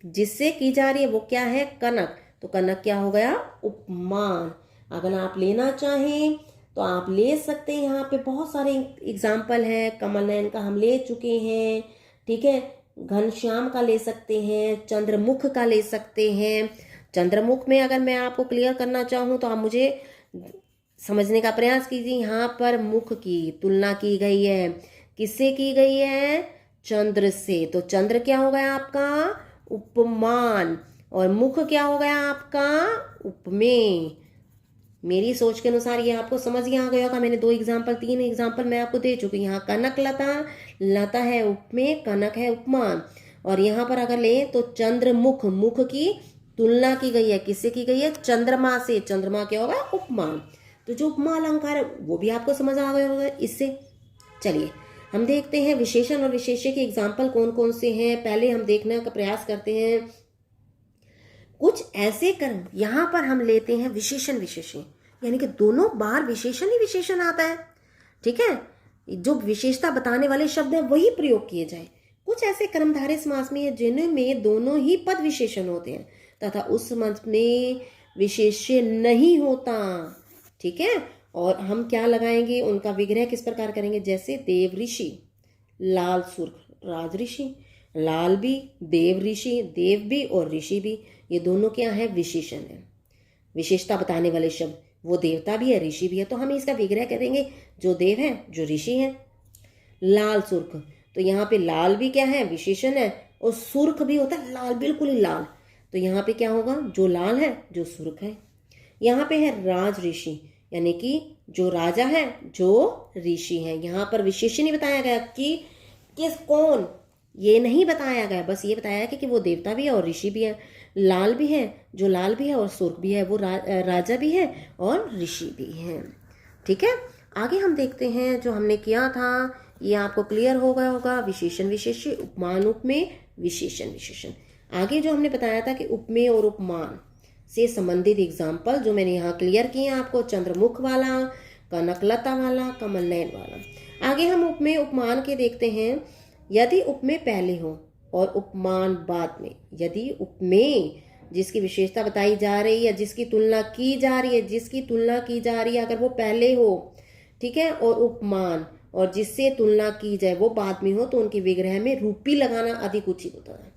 जिससे की जा रही है वो क्या है? कनक। तो कनक क्या हो गया? उपमान। अगर आप लेना चाहें तो आप ले सकते हैं। यहाँ पे बहुत सारे एग्जाम्पल हैं। कमल नयन का हम ले चुके हैं, ठीक है। घनश्याम का ले सकते हैं, चंद्रमुख का ले सकते हैं। चंद्रमुख में अगर मैं आपको क्लियर करना चाहूँ तो आप मुझे समझने का प्रयास कीजिए। यहाँ पर मुख की तुलना की गई है, किससे की गई है? चंद्र से। तो चंद्र क्या हो गया आपका? उपमान। और मुख क्या हो गया आपका? उपमेय। मेरी सोच के अनुसार ये आपको समझ ही आ गया होगा। मैंने 3 एग्जाम्पल मैं आपको दे चुकी हूँ। यहाँ कनक लता, लता है उपमेय, कनक है उपमान। और यहाँ पर अगर ले तो चंद्रमुख, मुख की तुलना की गई है, किससे की गई है? चंद्रमा से। चंद्रमा क्या होगा? उपमान। तो जो उपमा अलंकार है वो भी आपको समझ आ गया होगा इससे। चलिए हम देखते हैं विशेषण और विशेष्य के एग्जाम्पल कौन कौन से हैं। पहले हम देखने का प्रयास करते हैं कुछ ऐसे कर्म। यहां पर हम लेते हैं विशेषण विशेष्य, यानी कि दोनों बार विशेषण ही विशेषण आता है, ठीक है। जो विशेषता बताने वाले शब्द है वही प्रयोग किए जाए। कुछ ऐसे कर्मधारय समास में जिनमें दोनों ही पद विशेषण होते हैं तथा उस समास में विशेष्य नहीं होता, ठीक है। और हम क्या लगाएंगे? उनका विग्रह किस प्रकार करेंगे? जैसे देव ऋषि, लाल सुर्ख, राज ऋषि। लाल भी, देव ऋषि, देव भी और ऋषि भी, ये दोनों क्या है? विशेषण है, विशेषता बताने वाले शब्द। वो देवता भी है, ऋषि भी है, तो हम इसका विग्रह करेंगे जो देव है, जो ऋषि है। लाल सुर्ख, तो यहाँ पे लाल भी क्या है? विशेषण है, और सुर्ख भी होता है लाल, बिल्कुल ही लाल। तो यहाँ पे क्या होगा? जो लाल है, जो सुर्ख है। यहाँ पे है राज ऋषि, यानी कि जो राजा है, जो ऋषि है। यहाँ पर विशेषण नहीं बताया गया कि किस कौन, ये नहीं बताया गया, बस ये बताया कि वो देवता भी है और ऋषि भी है। लाल भी है, जो लाल भी है और सुर्ख भी है, वो राजा भी है और ऋषि भी है, ठीक है। आगे हम देखते हैं जो हमने किया था, ये आपको क्लियर हो गया होगा। विशेषण विशेष्य, उपमान उपमेय, विशेषण विशेषण। आगे जो हमने बताया था कि उपमेय और उपमान से संबंधित एग्जाम्पल जो मैंने यहाँ क्लियर किए आपको, चंद्रमुख वाला, कनकलता वाला, कमल नयन वाला। आगे हम उपमेय उपमान के देखते हैं। यदि उपमेय पहले हो और उपमान बाद में, यदि उपमेय जिसकी विशेषता बताई जा रही है, जिसकी तुलना की जा रही है, जिसकी तुलना की जा रही है, अगर वो पहले हो, ठीक है, और उपमान और जिससे तुलना की जाए वो बाद में हो, तो उनके विग्रह में रूपी लगाना अधिक उचित होता है,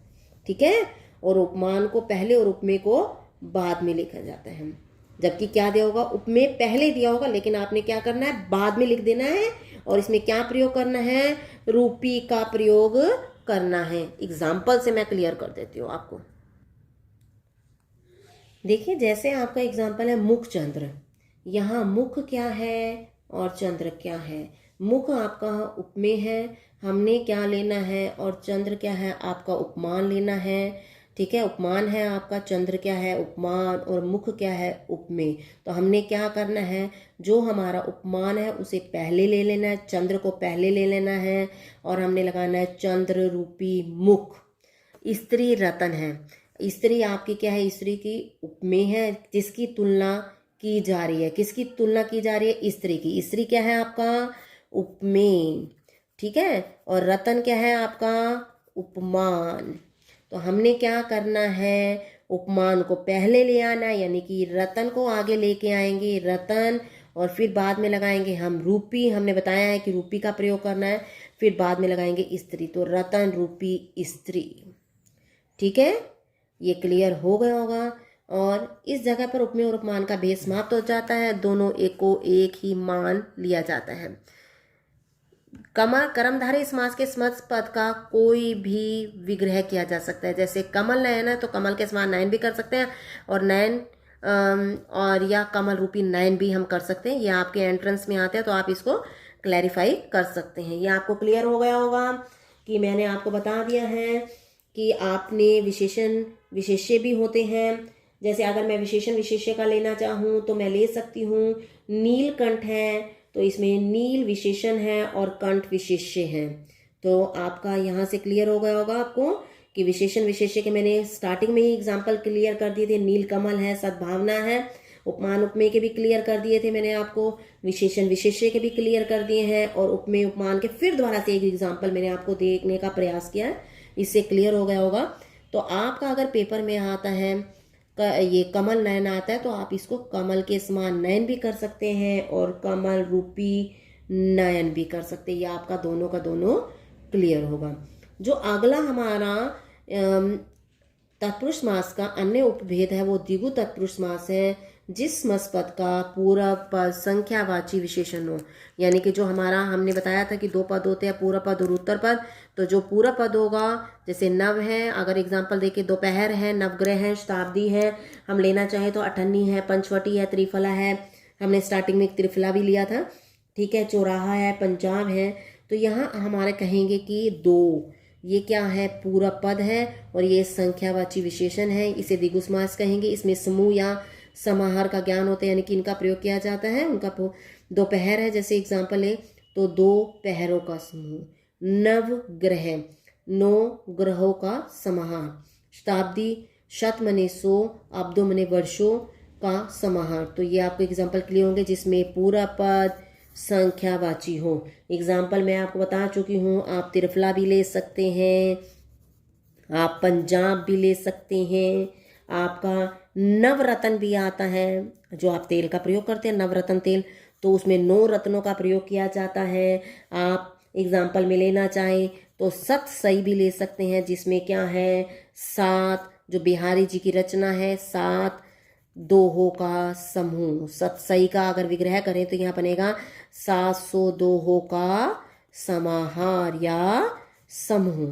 ठीक है। और उपमान को पहले और उपमेय को बाद में लिखा जाता है। जबकि क्या दिया होगा? उपमेय पहले दिया होगा, लेकिन आपने क्या करना है? बाद में लिख देना है। और इसमें क्या प्रयोग करना है? रूपी का प्रयोग करना है। एग्जाम्पल से मैं क्लियर कर देती हूँ आपको। देखिए जैसे आपका एग्जाम्पल है मुख चंद्र। यहाँ मुख क्या है और चंद्र क्या है? मुख आपका उपमेय है, हमने क्या लेना है, और चंद्र क्या है? आपका उपमान लेना है, ठीक है। उपमान है आपका, चंद्र क्या है? उपमान, और मुख क्या है? उपमेय। तो हमने क्या करना है? जो हमारा उपमान है उसे पहले ले लेना है, चंद्र को पहले ले लेना है, और हमने लगाना है चंद्र रूपी मुख। स्त्री रतन है, स्त्री आपकी क्या है? स्त्री की उपमेय है, जिसकी तुलना की जा रही है। किसकी तुलना की जा रही है? स्त्री की। स्त्री क्या है आपका? उपमेय, ठीक है। और रतन क्या है आपका? उपमान। तो हमने क्या करना है? उपमान को पहले ले आना है, यानी कि रतन को आगे लेके आएंगे, रतन, और फिर बाद में लगाएंगे हम रूपी। हमने बताया है कि रूपी का प्रयोग करना है, फिर बाद में लगाएंगे स्त्री। तो रतन रूपी स्त्री, ठीक है। ये क्लियर हो गया होगा। और इस जगह पर उपमेय और उपमान का भेद समाप्त हो जाता है, दोनों एक को एक ही मान लिया जाता है। कर्मधारय समास के समस्त पद का कोई भी विग्रह किया जा सकता है। जैसे कमल नयन है तो कमल के समान नयन भी कर सकते हैं, और नयन और या कमल रूपी नयन भी हम कर सकते हैं। ये आपके एंट्रेंस में आते हैं तो आप इसको क्लैरिफाई कर सकते हैं। ये आपको क्लियर हो गया होगा कि मैंने आपको बता दिया है कि आपने विशेषण विशेष्य भी होते हैं। जैसे अगर मैं विशेषण विशेष्य का लेना चाहूँ तो मैं ले सकती हूँ। नीलकंठ है, तो इसमें नील विशेषण है और कंठ विशेष्य है। तो आपका यहाँ से क्लियर हो गया होगा आपको कि विशेषण विशेष्य के मैंने स्टार्टिंग में ही एग्जाम्पल क्लियर कर दिए थे। नील कमल है, सद्भावना है, उपमान उपमेय के भी क्लियर कर दिए थे मैंने आपको, विशेषण विशेष्य के भी क्लियर कर दिए हैं, और उपमेय उपमान के फिर दोबारा से एक एग्जाम्पल मैंने आपको देखने का प्रयास किया है, इससे क्लियर हो गया होगा। तो आपका अगर पेपर में आता है ये कमल नयन आता है तो आप इसको कमल के समान नयन भी कर सकते हैं और कमल रूपी नयन भी कर सकते हैं। ये आपका दोनों का दोनों क्लियर होगा। जो अगला हमारा तत्पुरुष समास का अन्य उपभेद है वो द्विगु तत्पुरुष समास है, जिस समास पद का पूरा पद संख्यावाची विशेषण हो। यानी कि जो हमारा हमने बताया था कि दो पद होते हैं, पूरा पद और उत्तर पद। तो जो पूरा पद होगा, जैसे नव है, अगर एग्जाम्पल देखे दोपहर है, नवग्रह है, शताब्दी है, हम लेना चाहे तो अठन्नी है, पंचवटी है, त्रिफला है, हमने स्टार्टिंग में एक त्रिफला भी लिया था, ठीक है, चौराहा है, पंजाब है। तो यहाँ हमारे कहेंगे कि दो, ये क्या है, पूरा पद है और ये संख्यावाची विशेषण है, इसे द्विगु समास कहेंगे। इसमें समूह या समाहार का ज्ञान होता है, यानी कि इनका प्रयोग किया जाता है। उनका दोपहर है, जैसे एग्जाम्पल है तो दो पहरों का समूह, नव ग्रह, 9 ग्रहों का समाहार, शताब्दी, शत मने 100, अब्दो मने वर्षों का समाहार। तो ये आपको एग्जाम्पल क्लियर होंगे जिसमें पूरा पद संख्यावाची हो। एग्जाम्पल मैं आपको बता चुकी हूँ, आप त्रिफला भी ले सकते हैं, आप पंजाब भी ले सकते हैं, आपका नवरत्न भी आता है, जो आप तेल का प्रयोग करते हैं नवरत्न तेल, तो उसमें 9 रत्नों का प्रयोग किया जाता है। आप एग्जाम्पल में लेना चाहें तो सत सई भी ले सकते हैं, जिसमें क्या है 7, जो बिहारी जी की रचना है, 7 दोहों का समूह। सतसई का अगर विग्रह करें तो यहाँ बनेगा 700 दोहों का समाहार या समूह,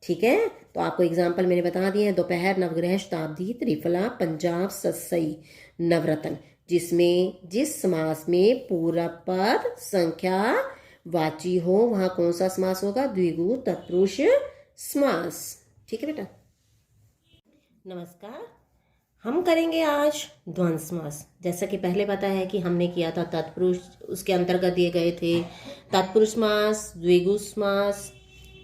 ठीक है। तो आपको एग्जाम्पल मैंने बता दिए हैं, दोपहर, नवग्रह, शताब्दी, त्रिफला, पंजाब, सतसई, नवरत्न, जिसमें जिस समास में पूरा पद संख्या वाची हो वहां कौन सा समास होगा, द्विगु तत्पुरुष समास, ठीक है बेटा। नमस्कार, हम करेंगे आज द्वंद्व समास। जैसा कि पहले पता है कि हमने किया था तत्पुरुष, उसके अंतर्गत दिए गए थे तत्पुरुष समास, द्विगु समास,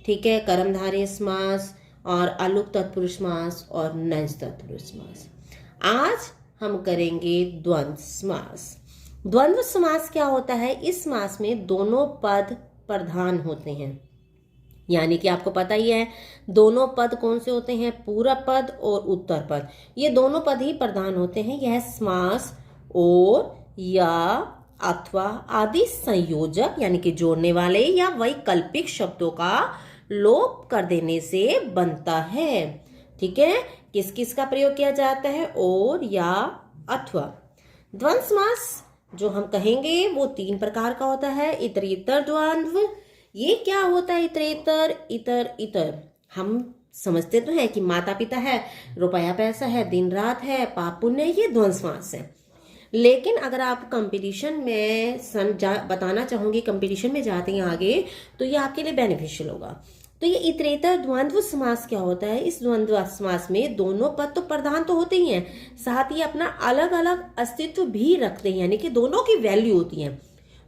ठीक है, कर्मधारय समास और अलुक तत्पुरुष समास और नंज तत्पुरुष समास। आज हम करेंगे द्वंद्व समास। द्वंद्व समास क्या होता है, इस समास में दोनों पद प्रधान होते हैं, यानी कि आपको पता ही है दोनों पद कौन से होते हैं, पूरा पद और उत्तर पद, ये दोनों पद ही प्रधान होते हैं। यह समास और या अथवा आदि संयोजक यानी कि जोड़ने वाले या वैकल्पिक शब्दों का लोप कर देने से बनता है, ठीक है। किस किस का प्रयोग किया जाता है, और या अथवा। द्वंद्व समास जो हम कहेंगे वो 3 प्रकार का होता है। इतरेतर द्वंद्व, ये क्या होता है, इतरेतर, इतर इतर, हम समझते तो है कि माता पिता है, रुपया पैसा है, दिन रात है, पाप पुण्य, ये द्वंद्व समास है। लेकिन अगर आप कंपटीशन में बताना चाहूंगी, कंपटीशन में जाते हैं आगे, तो ये आपके लिए बेनिफिशियल होगा। तो ये इतरेतर द्वंद्व समास क्या होता है, इस द्वंद्व समास में दोनों पद तो प्रधान तो होते ही हैं, साथ ही अपना अलग अलग अस्तित्व भी रखते हैं, यानी कि दोनों की वैल्यू होती है।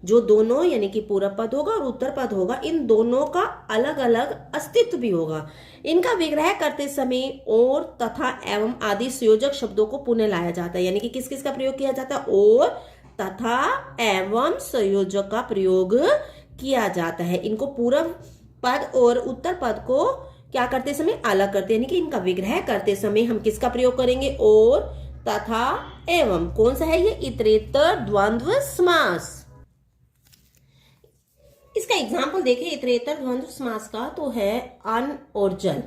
जो दोनों यानी कि पूरा पद होगा और उत्तर पद होगा, इन दोनों का अलग अलग अस्तित्व भी होगा। इनका विग्रह करते समय और, तथा, एवं आदि संयोजक शब्दों को पुनः लाया जाता है, यानी कि किस किस का प्रयोग किया जाता है, और, तथा, एवं संयोजक का प्रयोग किया जाता है। इनको पूर्व पद और उत्तर पद को क्या करते समय अलग करते हैं, यानी कि इनका विग्रह करते समय हम किसका प्रयोग करेंगे, और, तथा, एवं। कौन सा है ये, इतरेतर द्वंद्व समास। इसका एग्जाम्पल देखें इतरेतर द्वंद्व समास का, तो है अन्न और जल,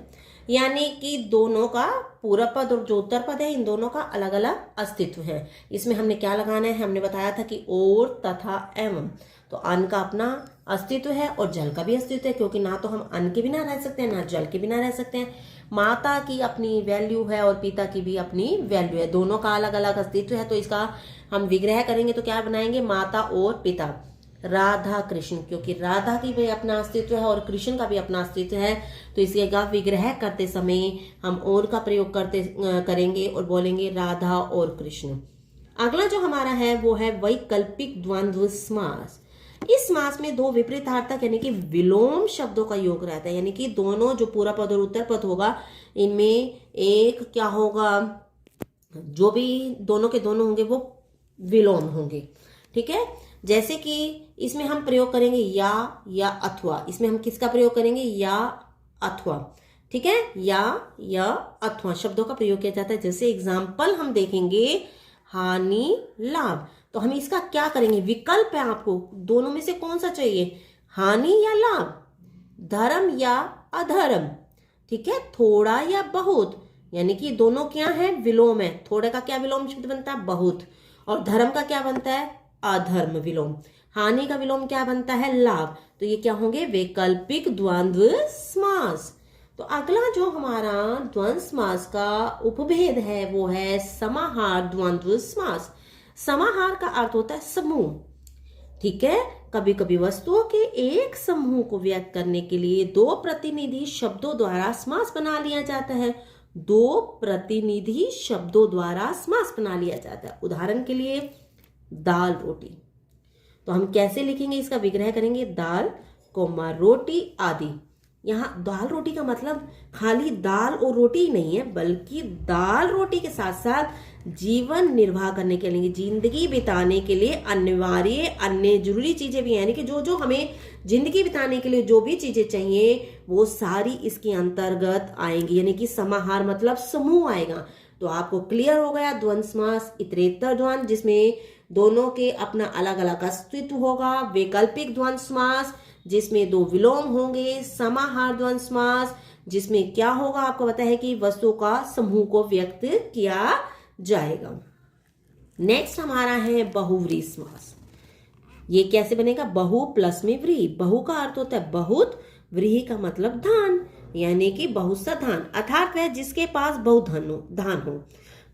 यानी कि दोनों का पूरा पद और जो उत्तर पद है, इन दोनों का अलग अलग अस्तित्व है। इसमें हमने क्या लगाना है, हमने बताया था कि और, तथा, एवं। तो अन्न का अपना अस्तित्व है और जल का भी अस्तित्व है, क्योंकि ना तो हम अन्न के बिना रह सकते हैं, ना जल के बिना रह सकते हैं। माता की अपनी वैल्यू है और पिता की भी अपनी वैल्यू है, दोनों का अलग अलग अस्तित्व है। तो इसका हम विग्रह करेंगे तो क्या बनाएंगे, माता और पिता, राधा कृष्ण, क्योंकि राधा की भी अपना अस्तित्व है और कृष्ण का भी अपना अस्तित्व है। तो इसका विग्रह करते समय हम और का प्रयोग करेंगे और बोलेंगे राधा और कृष्ण। अगला जो हमारा है वो है वैकल्पिक द्वंद्व समास। इस समास में दो विपरीतार्थक यानी कि विलोम शब्दों का योग रहता है, यानी कि दोनों जो पूरा पद और उत्तर पद होगा इनमें एक क्या होगा, जो भी दोनों के दोनों होंगे वो विलोम होंगे। ठीक है, जैसे कि इसमें हम प्रयोग करेंगे या अथवा, इसमें हम किसका प्रयोग करेंगे, या अथवा। ठीक है, या अथवा शब्दों का प्रयोग किया जाता है। जैसे एग्जाम्पल हम देखेंगे हानि लाभ, तो हम इसका क्या करेंगे, विकल्प है आपको, दोनों में से कौन सा चाहिए, हानि या लाभ, धर्म या अधर्म। ठीक है, थोड़ा या बहुत, यानी कि दोनों क्या है, विलोम है। थोड़े का क्या विलोम शब्द बनता है, बहुत, और धर्म का क्या बनता है, अधर्म विलोम। हानि का विलोम क्या बनता है, लाभ। तो ये क्या होंगे, वैकल्पिक द्वंद्व समास। तो अगला जो हमारा द्वंद्व समास का उपभेद है वो है समाहार द्वंद्व समास। समाहार का अर्थ होता है समूह। ठीक है, कभी कभी वस्तुओं के एक समूह को व्यक्त करने के लिए दो प्रतिनिधि शब्दों द्वारा समास बना लिया जाता है। दो प्रतिनिधि शब्दों द्वारा समास बना लिया जाता है। उदाहरण के लिए दाल रोटी, तो हम कैसे लिखेंगे, इसका विग्रह करेंगे, दाल कोमा रोटी आदि। यहाँ दाल रोटी का मतलब खाली दाल और रोटी ही नहीं है, बल्कि दाल रोटी के साथ साथ जीवन निर्वाह करने के लिए, जिंदगी बिताने के लिए अनिवार्य अन्य जरूरी चीजें भी हैं, यानी कि जो जो हमें जिंदगी बिताने के लिए जो भी चीजें चाहिए वो सारी इसके अंतर्गत आएंगी, यानी कि समाहार मतलब समूह आएगा। तो आपको क्लियर हो गया द्वंद्व समास इतरेतर द्वंद्व, जिसमें दोनों के अपना अलग अलग अस्तित्व होगा। वैकल्पिक द्वंद्व समास जिसमें दो विलोम होंगे। समाहार द्वंद्व समास जिसमें क्या होगा, आपको पता है कि वस्तु का समूह को व्यक्त किया जाएगा। नेक्स्ट हमारा है बहुव्रीहि समास। ये कैसे बनेगा, बहु प्लस में व्रीहि। बहु का अर्थ होता है बहुत, व्रीहि का मतलब धान, यानी कि बहुत सा धान, अर्थात वह जिसके पास बहुत धान हो।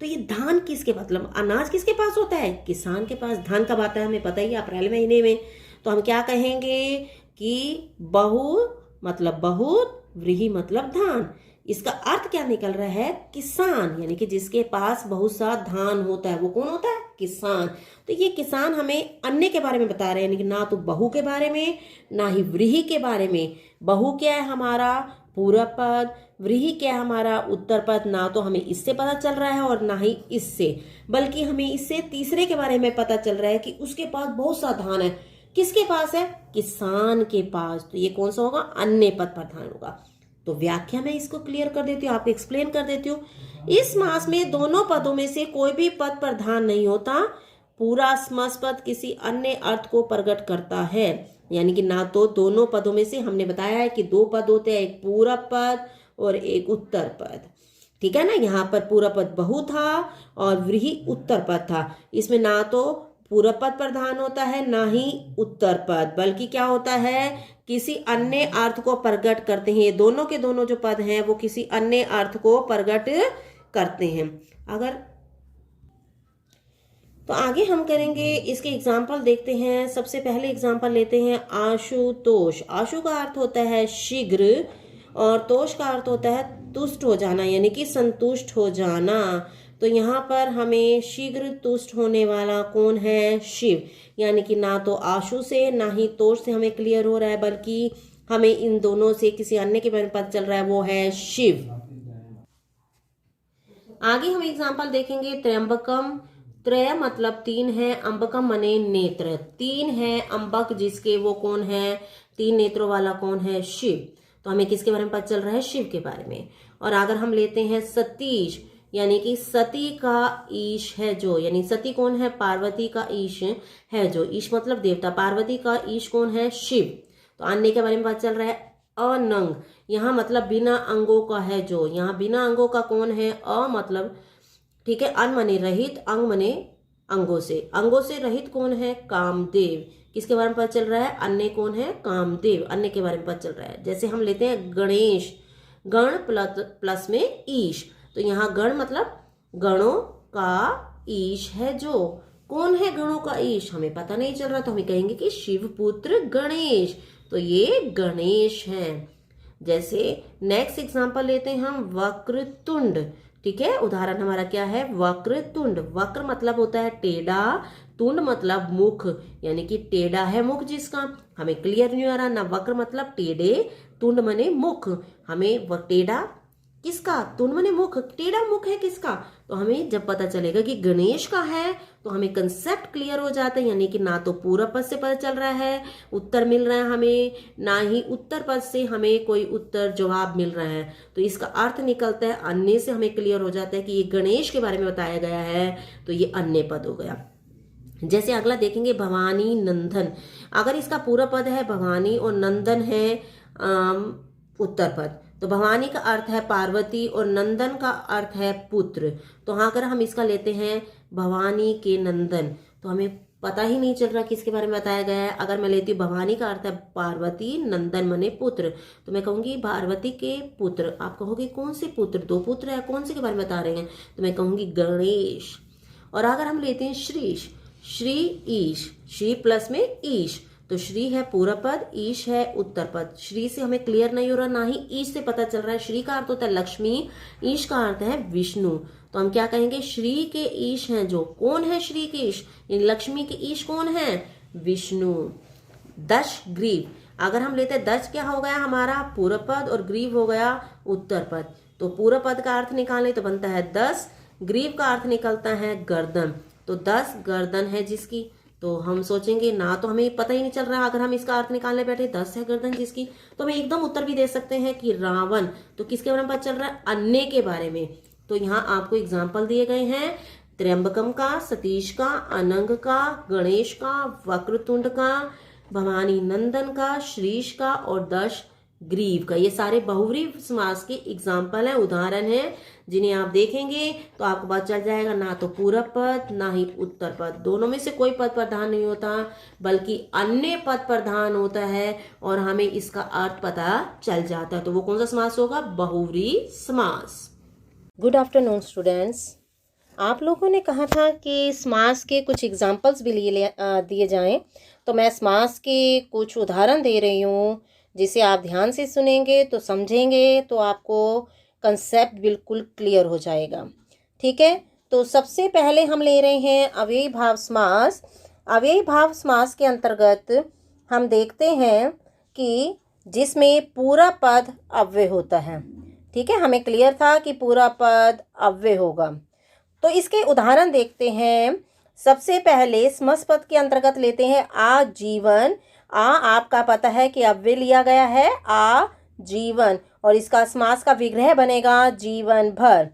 तो ये धान किसके मतलब अनाज किसके पास होता है, किसान के पास। धान कब आता है हमें पता ही है, अप्रैल महीने में। तो हम क्या कहेंगे कि बहु मतलब बहुत, व्रीहि मतलब धान। इसका अर्थ क्या निकल रहा है, किसान, यानी कि जिसके पास बहुत सा धान होता है वो कौन होता है, किसान। तो ये किसान हमें अन्य के बारे में बता रहे हैं, यानी कि ना तो बहु के बारे में ना ही व्रीहि के बारे में। बहु क्या है हमारा पूर्व पद, व्रीहि क्या है हमारा उत्तर पद। ना तो हमें इससे पता चल रहा है और ना ही इससे, बल्कि हमें इससे तीसरे के बारे में पता चल रहा है कि उसके पास बहुत सा धान है। किसके पास है, किसान के पास। तो ये कौन सा होगा, अन्य पद पर धान होगा। तो व्याख्या में इसको क्लियर कर देती हूँ, आपको एक्सप्लेन कर देती हूँ। इस समास में दोनों पदों में से कोई भी पद प्रधान नहीं होता। पूरा समास पद किसी अन्य अर्थ को प्रकट करता है, यानी कि ना तो दोनों पदों में से, हमने बताया है कि दो पद होते हैं, एक पूरब पद और एक उत्तर पद। ठीक है ना, यहाँ पर पूरब पद बहु था और व्रीहि उत्तर पद था। इसमें ना तो पूरब पद प्रधान होता है ना ही उत्तर पद, बल्कि क्या होता है, किसी अन्य अर्थ को प्रकट करते हैं। ये दोनों के दोनों जो पद हैं वो किसी अन्य अर्थ को प्रकट करते हैं। अगर तो आगे हम करेंगे, इसके एग्जाम्पल देखते हैं। सबसे पहले एग्जाम्पल लेते हैं आशुतोष। आशु का अर्थ होता है शीघ्र और तोष का अर्थ होता है तुष्ट हो जाना, यानी कि संतुष्ट हो जाना। तो यहाँ पर हमें शीघ्र तुष्ट होने वाला कौन है, शिव। यानी कि ना तो आशु से ना ही तोष से हमें क्लियर हो रहा है, बल्कि हमें इन दोनों से किसी अन्य के बारे में पता चल रहा है, वो है शिव। आगे हम एग्जाम्पल देखेंगे त्र्यंबकम। त्रय मतलब तीन है, अंबकम मने नेत्र। तीन है अंबक, जिसके वो कौन है, तीन नेत्रों वाला कौन है, शिव। तो हमें किसके बारे में पता चल रहा है, शिव के बारे में। और अगर हम लेते हैं सतीश, यानी कि सती का ईश है जो, यानी सती कौन है, पार्वती का ईश है जो। ईश मतलब देवता, पार्वती का ईश कौन है, शिव। तो अन्य के बारे में पता चल रहा है अनंग, यहाँ मतलब बिना अंगों का है जो। यहाँ बिना अंगों का कौन है, अ मतलब, ठीक है, अन मने रहित, अंग मने अंगों से। अंगों से रहित कौन है, कामदेव। किसके बारे में पता चल रहा है, अन्य कौन है, कामदेव। अन्य के बारे में पता चल रहा है। जैसे हम लेते हैं गणेश, गण प्लस में ईश। तो यहाँ गण मतलब गणों का ईश है जो। कौन है गणों का ईश, हमें पता नहीं चल रहा, तो हमें कहेंगे कि शिव पुत्र गणेश। तो ये गणेश हैं। जैसे नेक्स्ट एग्जांपल लेते हैं हम वक्रतुंड। ठीक है, उदाहरण हमारा क्या है, वक्रतुंड। वक्र मतलब होता है टेढ़ा, तुंड मतलब मुख, यानी कि टेढ़ा है मुख जिसका, हमें क्लियर नहीं हो रहा ना। वक्र मतलब टेढ़े, तुंड मने मुख, हमें टेढ़ा किसका, तुंड मने मुख, टेढ़ा मुख है किसका। तो हमें जब पता चलेगा कि गणेश का है तो हमें कंसेप्ट क्लियर हो जाता है, यानी कि ना तो पूर्व पद से पता चल रहा है उत्तर मिल रहा है हमें, ना ही उत्तर पद से हमें कोई उत्तर जवाब मिल रहा है। तो इसका अर्थ निकलता है अन्य से, हमें क्लियर हो जाता है कि ये गणेश के बारे में बताया गया है, तो ये अन्य पद हो गया। जैसे अगला देखेंगे भवानी नंदन, अगर इसका पूरा पद है भवानी और नंदन है उत्तर पद, तो भवानी का अर्थ है पार्वती और नंदन का अर्थ है पुत्र। तो हाँ, अगर हम इसका लेते हैं भवानी के नंदन, तो हमें पता ही नहीं चल रहा किसके बारे में बताया गया है। अगर मैं लेती हूँ भवानी का अर्थ है पार्वती, नंदन मने पुत्र, तो मैं कहूंगी पार्वती के पुत्र। आप कहोगे कौन से पुत्र, दो पुत्र है, कौन से के बारे में बता रहे हैं, तो मैं कहूंगी गणेश। और अगर हम लेते हैं श्रीश, श्री ईश, श्री प्लस में ईश, तो श्री है पूरा पद, ईश है उत्तर पद। श्री से हमें क्लियर नहीं हो रहा, ना ही ईश से पता चल रहा है। श्री का अर्थ होता है लक्ष्मी, ईश का अर्थ है विष्णु, तो हम क्या कहेंगे, श्री के ईश हैं जो, कौन है श्री के ईश, लक्ष्मी के ईश कौन है, विष्णु। दश ग्रीव, अगर हम लेते हैं दश क्या हो गया हमारा पूर्व पद और ग्रीव हो गया उत्तर पद, तो पूर्व पद का अर्थ निकालें तो बनता है 10, ग्रीव का अर्थ निकलता है गर्दन, तो 10 गर्दन है जिसकी। तो हम सोचेंगे ना, तो हमें पता ही नहीं चल रहा, अगर हम इसका अर्थ निकालने बैठे 10 है गर्दन जिसकी, तो हम एकदम उत्तर भी दे सकते हैं कि रावण। तो किसके बारे में पता चल रहा है, अन्य के बारे में। तो यहाँ आपको एग्जाम्पल दिए गए हैं त्र्यंबकम का, सतीश का, अनंग का, गणेश का, वक्रतुंड का, भवानी नंदन का, श्रीश का और दश ग्रीव का। ये सारे बहुव्रीहि समास के एग्जाम्पल हैं, उदाहरण हैं, जिन्हें आप देखेंगे तो आपको पता चल जाएगा ना तो पूरब पद ना ही उत्तर पद, दोनों में से कोई पद प्रधान नहीं होता, बल्कि अन्य पद प्रधान होता है और हमें इसका अर्थ पता चल जाता है। तो वो कौन सा समास होगा, बहुव्रीहि समास। गुड आफ्टरनून स्टूडेंट्स, आप लोगों ने कहा था कि समास के कुछ एग्जाम्पल्स भी दिए जाएं, तो मैं समास के कुछ उदाहरण दे रही हूँ, जिसे आप ध्यान से सुनेंगे तो समझेंगे, तो आपको कंसेप्ट बिल्कुल क्लियर हो जाएगा। ठीक है, तो सबसे पहले हम ले रहे हैं अव्ययी भाव समास। अव्ययी भाव समास के अंतर्गत हम देखते हैं कि जिसमें पूरा पद अव्यय होता है। ठीक है, हमें क्लियर था कि पूरा पद अव्यय होगा। तो इसके उदाहरण देखते हैं। सबसे पहले समस्त पद के अंतर्गत लेते हैं आजीवन। आपका पता है कि अव्यय लिया गया है आजीवन, और इसका समास का विग्रह बनेगा जीवन भर।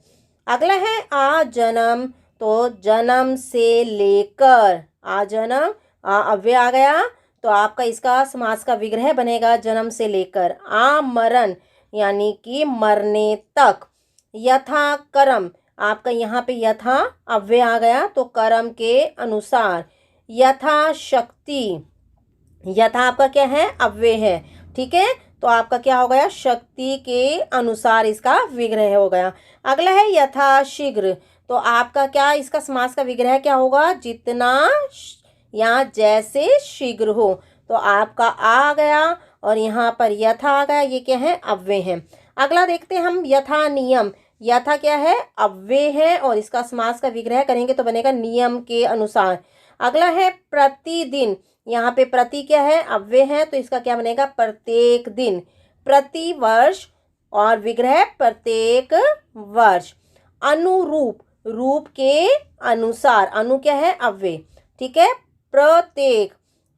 अगला है आजन्म, तो जन्म से लेकर, आजन्म अव्यय आ गया, तो आपका इसका समास का विग्रह बनेगा जन्म से लेकर। आमरण यानी कि मरने तक। यथा कर्म, आपका यहाँ पे यथा अव्यय आ गया, तो कर्म के अनुसार। यथा शक्ति, यथा आपका क्या है, अव्यय है। ठीक है, तो आपका क्या हो गया, शक्ति के अनुसार इसका विग्रह हो गया। अगला है यथा शीघ्र, तो आपका क्या इसका समास का विग्रह क्या होगा, जितना या जैसे शीघ्र हो, तो आपका आ गया और यहाँ पर यथा आ गया, ये क्या है, अव्यय है। अगला देखते हैं हम यथा नियम। यथा क्या है, अव्यय है, और इसका समास का विग्रह करेंगे तो बनेगा नियम के अनुसार। अगला है प्रतिदिन, यहाँ पे प्रति क्या है, अव्यय है, तो इसका क्या बनेगा, प्रत्येक दिन। प्रति वर्ष और विग्रह प्रत्येक वर्ष। अनुरूप, रूप के अनुसार, अनु क्या है, अव्यय। ठीक है, प्रत्येक।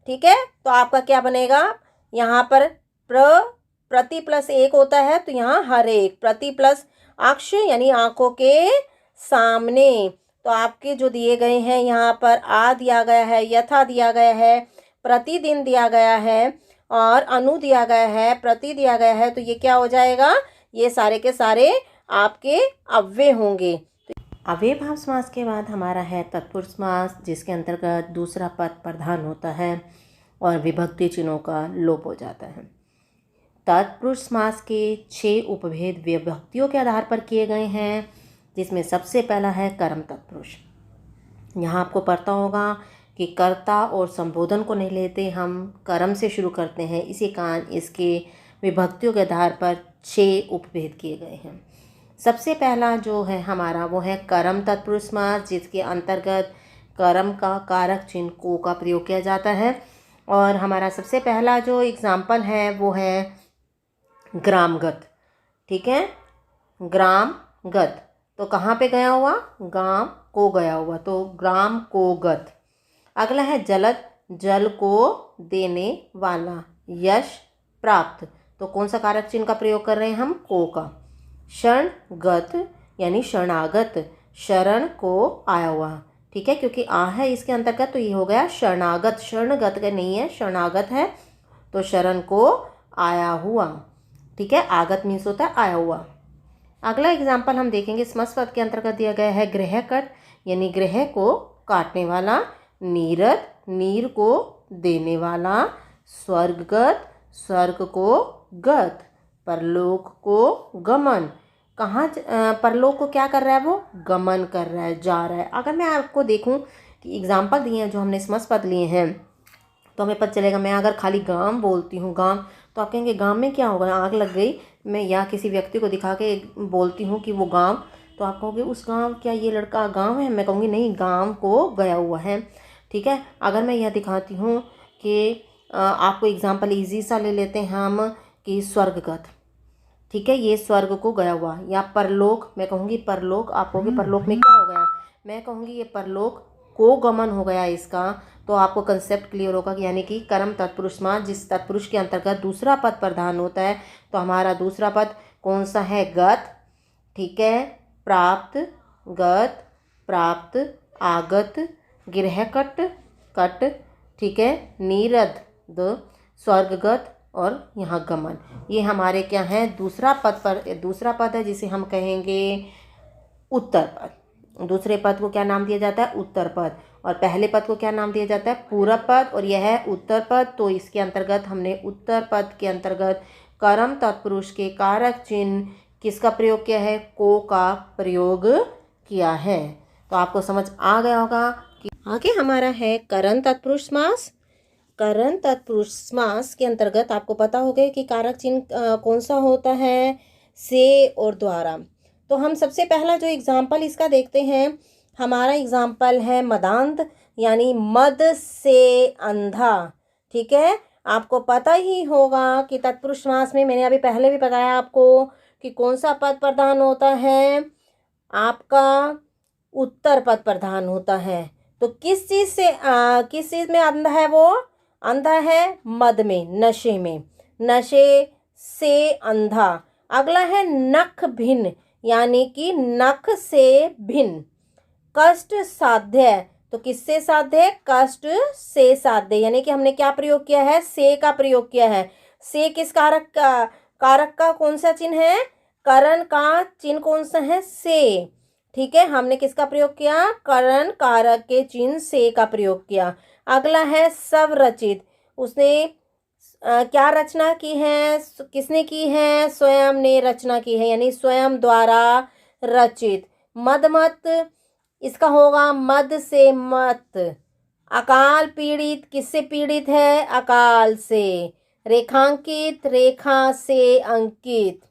ठीक है, तो आपका क्या बनेगा, यहाँ पर प्रति प्लस एक होता है, तो यहाँ हर एक, प्रति प्लस अक्ष यानी आंखों के सामने। तो आपके जो दिए गए हैं, यहाँ पर आ दिया गया है, यथा दिया गया है, प्रतिदिन दिया गया है, और अनु दिया गया है, प्रति दिया गया है, तो ये क्या हो जाएगा, ये सारे के सारे आपके अव्यय होंगे। अव्यय भाव समास के बाद हमारा है तत्पुरुष समास, जिसके अंतर्गत दूसरा पद प्रधान होता है और विभक्ति चिन्हों का लोप हो जाता है। तत्पुरुष समास के 6 उपभेद विभक्तियों के आधार पर किए गए हैं, जिसमें सबसे पहला है कर्म तत्पुरुष। यहाँ आपको पता होगा कि कर्ता और संबोधन को नहीं लेते, हम कर्म से शुरू करते हैं, इसी कारण इसके विभक्तियों के आधार पर 6 उपभेद किए गए हैं। सबसे पहला जो है हमारा वो है कर्म तत्पुरुष समास, जिसके अंतर्गत कर्म का कारक चिन्ह को का प्रयोग किया जाता है। और हमारा सबसे पहला जो एग्जाम्पल है वो है ग्रामगत। ठीक है, ग्रामगत तो कहाँ पे गया हुआ, गांव को गया हुआ, तो ग्राम को गत। अगला है जलद, जल को देने वाला। यश प्राप्त तो कौन सा कारक चिन्ह का प्रयोग कर रहे हैं हम, को का। शरणगत यानी शरणागत, शरण को आया हुआ। ठीक है, क्योंकि आ है इसके अंतर्गत तो ये हो गया शरणागत, शरणगत का नहीं है, शरणागत है तो शरण को आया हुआ। ठीक है, आगत मीन्स होता है आया हुआ। अगला एग्जाम्पल हम देखेंगे स्मस पद के अंतर्गत दिया गया है गृहकट यानी गृह को काटने वाला। नीरद नीर को देने वाला। स्वर्गगत स्वर्ग को गत। परलोक को गमन, कहाँ परलोक को क्या कर रहा है, वो गमन कर रहा है, जा रहा है। अगर मैं आपको देखूं कि एग्जाम्पल दिए हैं जो हमने स्मस पद लिए हैं तो हमें पता चलेगा। मैं अगर खाली गांव बोलती हूँ, गांव, तो आप कहेंगे गांव में क्या होगा, आग लग गई, मैं या किसी व्यक्ति को दिखा के बोलती हूँ कि वो गांव, तो आप कहोगे उस गांव, क्या ये लड़का गांव है, मैं कहूँगी नहीं, गांव को गया हुआ है। ठीक है, अगर मैं यह दिखाती हूँ कि आपको एग्जाम्पल ईजी सा ले लेते हैं हम कि स्वर्गगत। ठीक है, ये स्वर्ग को गया हुआ। या परलोक, मैं कहूँगी परलोक, आप कहोगे परलोक में क्या हो गया, मैं कहूँगी ये परलोक को गमन हो गया इसका। तो आपको कंसेप्ट क्लियर होगा कि यानी कि कर्म तत्पुरुष समास, जिस तत्पुरुष के अंतर्गत दूसरा पद प्रधान होता है, तो हमारा दूसरा पद कौन सा है, गत। ठीक है, प्राप्त, गत, प्राप्त, आगत, गृहकट, कट। ठीक है, नीरद, स्वर्गगत और यहाँ गमन, ये हमारे क्या हैं, दूसरा पद है जिसे हम कहेंगे उत्तर पद। दूसरे पद को क्या नाम दिया जाता है, उत्तर पद। और पहले पद को क्या नाम दिया जाता है, पूरब पद। और यह है उत्तर पद, तो इसके अंतर्गत हमने उत्तर पद के अंतर्गत कर्म तत्पुरुष के कारक चिन्ह किसका प्रयोग किया है, को का प्रयोग किया है। तो आपको समझ आ गया होगा कि आगे हमारा है करण तत्पुरुष समास। करण तत्पुरुष समास के अंतर्गत आपको पता होगा कि कारक चिन्ह कौन सा होता है, से और द्वारा। तो हम सबसे पहला जो एग्जाम्पल इसका देखते हैं, हमारा एग्जाम्पल है मदांत यानी मद से अंधा। ठीक है, आपको पता ही होगा कि तत्पुरुष समास में मैंने अभी पहले भी बताया आपको कि कौन सा पद प्रधान होता है, आपका उत्तर पद प्रधान होता है। तो किस चीज़ में अंधा है, वो अंधा है मद में, नशे में, नशे से अंधा। अगला है नख भिन्न यानी कि नख से भिन्न। कष्ट साध्य, तो किससे साध्य, कष्ट से साध्य, यानी कि हमने क्या प्रयोग किया है, से का प्रयोग किया है। से किस कारक का कौन सा चिन्ह है, करण का चिन्ह कौन सा है, से। ठीक है, हमने किसका प्रयोग किया, करण कारक के चिन्ह से का प्रयोग किया। अगला है स्वरचित, उसने क्या रचना की है, किसने की है, स्वयं ने रचना की है, यानी स्वयं द्वारा रचित। मदमत, इसका होगा मद से मत। अकाल पीड़ित, किससे पीड़ित है, अकाल से। रेखांकित, रेखा से अंकित,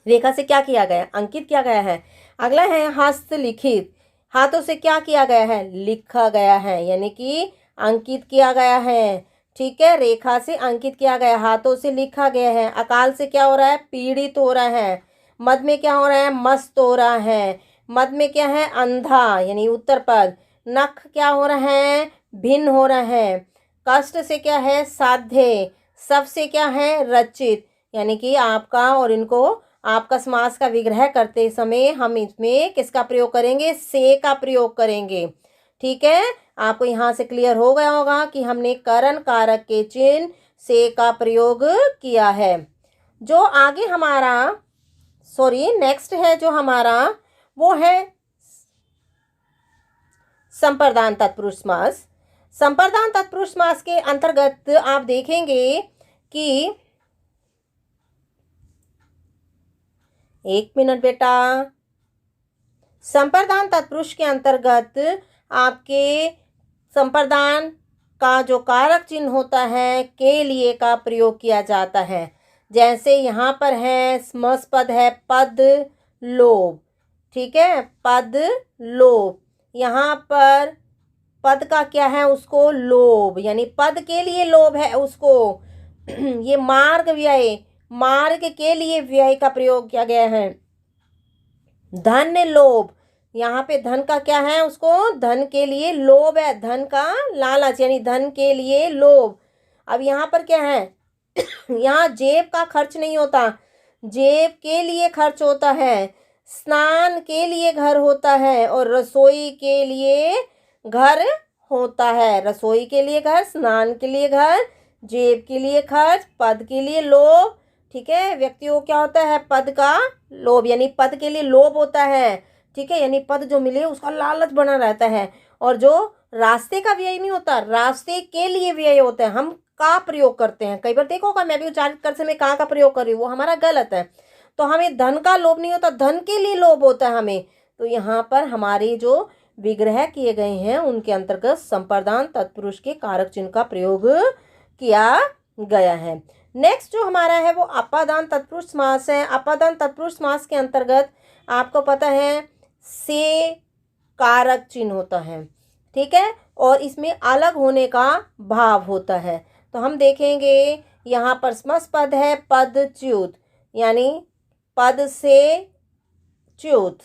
रेखा से क्या किया गया, अंकित किया गया है। अगला है हस्तलिखित, हाथों से क्या किया गया है, लिखा गया है, यानी कि अंकित किया गया है। ठीक है, रेखा से अंकित किया गया, हाथों से लिखा गया है। अकाल से क्या हो रहा है, पीड़ित हो रहा है। मद में क्या हो रहा है, मस्त हो रहा है। मद में क्या है, अंधा यानी उत्तर पद। नख क्या हो रहा है, भिन्न हो रहा है। कष्ट से क्या है, साध्य। सब से क्या है, रचित, यानी कि आपका और इनको आपका समास का विग्रह करते समय हम इसमें किसका प्रयोग करेंगे, से का प्रयोग करेंगे। ठीक है, आपको यहाँ से क्लियर हो गया होगा कि हमने करण कारक के चिन्ह से का प्रयोग किया है। जो आगे हमारा नेक्स्ट है जो हमारा, वो है संप्रदान तत्पुरुष समास। संप्रदान तत्पुरुष समास के अंतर्गत आप देखेंगे कि, एक मिनट बेटा, संप्रदान तत्पुरुष के अंतर्गत आपके संप्रदान का जो कारक चिन्ह होता है, के लिए का प्रयोग किया जाता है। जैसे यहाँ पर है स्मस पद है पद लोभ। ठीक है, पद लोभ, यहाँ पर पद का क्या है उसको लोभ, यानी पद के लिए लोभ है उसको। ये मार्ग व्यय, मार्ग के लिए व्यय का प्रयोग किया गया है। धन लोभ, यहाँ पे धन का क्या है उसको, धन के लिए लोभ है, धन का लालच यानी धन के लिए लोभ। अब यहाँ पर क्या है, यहाँ जेब का खर्च नहीं होता, जेब के लिए खर्च होता है, स्नान के लिए घर होता है और रसोई के लिए घर होता है। रसोई के लिए घर, स्नान के लिए घर, जेब के लिए खर्च, पद के लिए लोभ। ठीक है, व्यक्ति को क्या होता है, पद का लोभ, यानी पद के लिए लोभ होता है। ठीक है, यानी पद जो मिले उसका लालच बना रहता है। और जो रास्ते का व्यय नहीं होता, रास्ते के लिए व्यय होता है। हम का प्रयोग करते हैं, कई बार देखो होगा मैं भी उच्चारित करते समय का प्रयोग कर रही हूँ, वो हमारा गलत है। तो हमें धन का लोभ नहीं होता, धन के लिए लोभ होता है हमें। तो यहाँ पर हमारे जो विग्रह किए गए हैं उनके अंतर्गत संप्रदान तत्पुरुष के कारक चिन्ह का प्रयोग किया गया है। नेक्स्ट जो हमारा है वो अपादान तत्पुरुष समास है। अपादान तत्पुरुष समास के अंतर्गत आपको पता है से कारक चिन्ह होता है। ठीक है, और इसमें अलग होने का भाव होता है। तो हम देखेंगे यहाँ पर स्मस पद है, पद च्युत यानी पद से च्युत,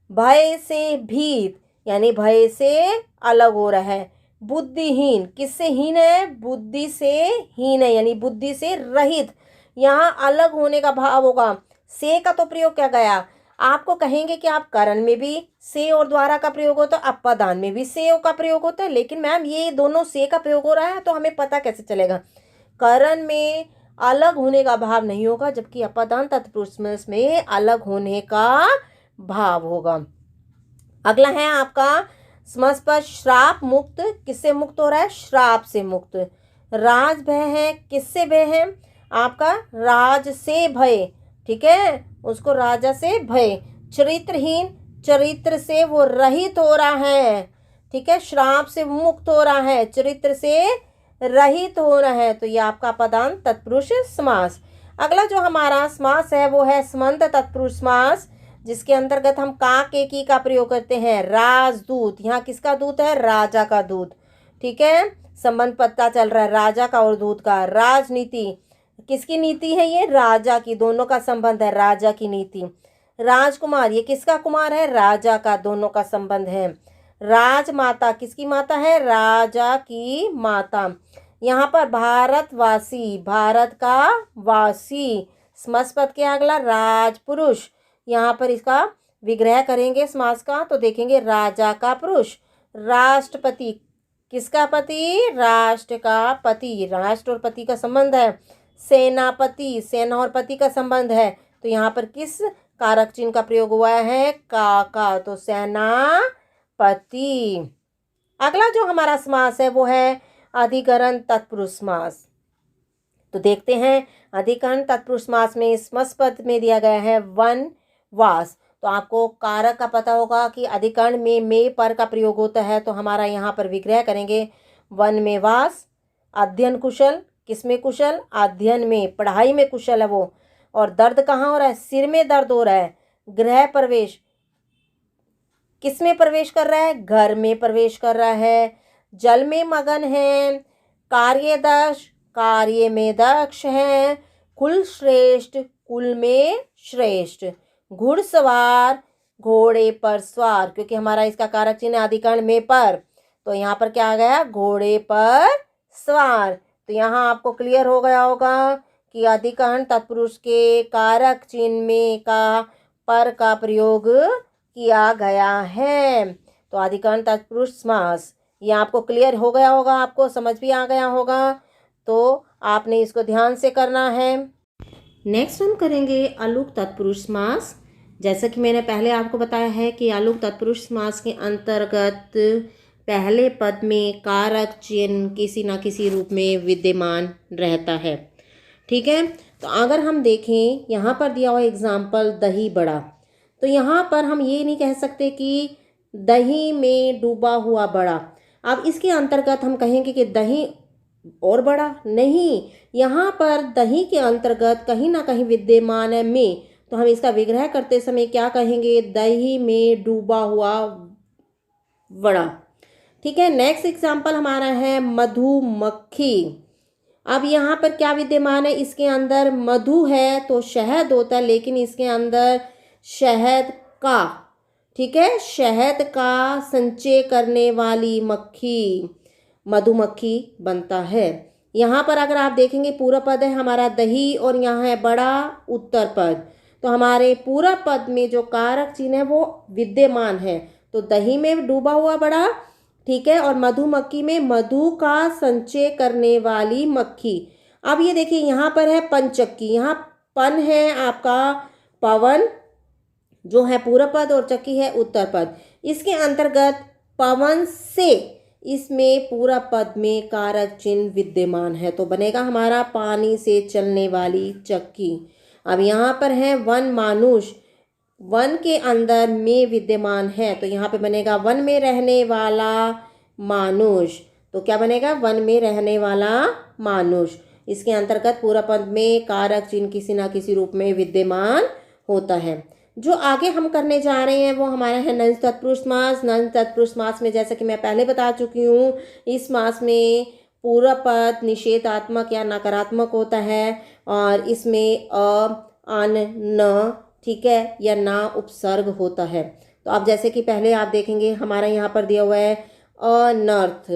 भय से भीत यानी भय से अलग हो रहा है। बुद्धिहीन, किससे हीन है, बुद्धि से हीन है यानी बुद्धि से रहित, यहाँ अलग होने का भाव होगा। से का तो प्रयोग क्या गया, आपको कहेंगे कि आप करण में भी से और द्वारा का प्रयोग होता है, अपादान में भी से का प्रयोग होता है, लेकिन मैम ये दोनों से का प्रयोग हो रहा है तो हमें पता कैसे चलेगा। करण में अलग होने का भाव नहीं होगा, जबकि अपादान तत्पुरुष में अलग होने का भाव होगा। अगला है आपका समस पद श्राप मुक्त, किससे मुक्त हो रहा है, श्राप से मुक्त। राज भय है, किससे भय है, आपका राज से भय। ठीक है, उसको राजा से भय। चरित्रहीन, चरित्र से वो रहित हो रहा है। ठीक है, श्राप से मुक्त हो रहा है, चरित्र से रहित हो रहा है। तो ये आपका पदान तत्पुरुष समास। अगला जो हमारा समास है वो है समंत तत्पुरुष समास, जिसके अंतर्गत हम का के की का प्रयोग करते हैं। राजदूत, यहाँ किसका दूत है, राजा का दूत। ठीक है, संबंध पता चल रहा है राजा का और दूत का। राजनीति, किसकी नीति है, ये राजा की, दोनों का संबंध है, राजा की नीति। राजकुमार, ये किसका कुमार है, राजा का, दोनों का संबंध है। राजमाता, किसकी माता है, राजा की माता। यहाँ पर भारतवासी, भारत का वासी। समस पद के अगला राजपुरुष, यहाँ पर इसका विग्रह करेंगे समास का तो देखेंगे राजा का पुरुष। राष्ट्रपति, किसका पति, राष्ट्र का पति, राष्ट्र और पति का संबंध है। सेनापति, सेना और पति का संबंध है। तो यहाँ पर किस कारक चिन्ह का प्रयोग हुआ है, का, तो सेनापति। अगला जो हमारा समास है वो है अधिकरण तत्पुरुष समास। तो देखते हैं अधिकरण तत्पुरुष समास में समस पद में दिया गया है वन वास। तो आपको कारक का पता होगा कि अधिकरण में पर का प्रयोग होता है। तो हमारा यहाँ पर विग्रह करेंगे वन में वास। अध्ययन कुशल, किसमें कुशल, अध्ययन में, पढ़ाई में कुशल है वो। और दर्द कहाँ हो रहा है, सिर में दर्द हो रहा है। गृह प्रवेश, किसमें प्रवेश कर रहा है, घर में प्रवेश कर रहा है। जल में मगन है। कार्यदक्ष, कार्य में दक्ष है। कुल श्रेष्ठ, कुल में श्रेष्ठ। घुड़सवार, घोड़े पर सवार, क्योंकि हमारा इसका कारक चिन्ह अधिकरण में पर, तो यहाँ पर क्या आ गया, घोड़े पर सवार। तो यहाँ आपको क्लियर हो गया होगा कि अधिकरण तत्पुरुष के कारक चिन्ह में का पर का प्रयोग किया गया है। तो अधिकरण तत्पुरुष समास ये आपको क्लियर हो गया होगा, आपको समझ भी आ गया होगा। तो आपने इसको ध्यान से करना है। नेक्स्ट हम करेंगे अलुक तत्पुरुष समास। जैसा कि मैंने पहले आपको बताया है कि अलुक तत्पुरुष समास के अंतर्गत पहले पद में कारक चिन्ह किसी न किसी रूप में विद्यमान रहता है। ठीक है, तो अगर हम देखें यहाँ पर दिया हुआ एग्जाम्पल दही बड़ा, तो यहाँ पर हम ये नहीं कह सकते कि दही में डूबा हुआ बड़ा। अब इसके अंतर्गत हम कहेंगे कि दही और बड़ा नहीं, यहाँ पर दही के अंतर्गत कहीं ना कहीं विद्यमान है में, तो हम इसका विग्रह करते समय क्या कहेंगे, दही में डूबा हुआ वड़ा। ठीक है। नेक्स्ट एग्जाम्पल हमारा है मधुमक्खी। अब यहाँ पर क्या विद्यमान है, इसके अंदर मधु है तो शहद होता है, लेकिन इसके अंदर शहद का, ठीक है, शहद का संचय करने वाली मक्खी मधुमक्खी बनता है। यहाँ पर अगर आप देखेंगे पूरा पद है हमारा दही और यहाँ है बड़ा उत्तर पद, तो हमारे पूरा पद में जो कारक चिन्ह है वो विद्यमान है, तो दही में डूबा हुआ बड़ा, ठीक है, और मधुमक्खी में मधु का संचय करने वाली मक्खी। अब ये देखिए यहाँ पर है पंचक्की, यहाँ पन है आपका पवन जो है पूरा पद और चक्की है उत्तर पद। इसके अंतर्गत पवन से, इसमें पूरा पद में कारक चिन्ह विद्यमान है, तो बनेगा हमारा पानी से चलने वाली चक्की। अब यहाँ पर है वन मानुष, वन के अंदर में विद्यमान है, तो यहाँ पे बनेगा वन में रहने वाला मानुष, तो क्या बनेगा, वन में रहने वाला मानुष। इसके अंतर्गत पूरा पद में कारक चिन्ह किसी ना किसी रूप में विद्यमान होता है। जो आगे हम करने जा रहे हैं वो हमारा है नंद तत्पुरुष समास। नंद तत्पुरुष समास में जैसा कि मैं पहले बता चुकी हूँ, इस समास में पूरा पद निषेधात्मक या नकारात्मक होता है और इसमें अन न, ठीक है, या ना उपसर्ग होता है। तो अब जैसे कि पहले आप देखेंगे हमारा यहाँ पर दिया हुआ है अनर्थ,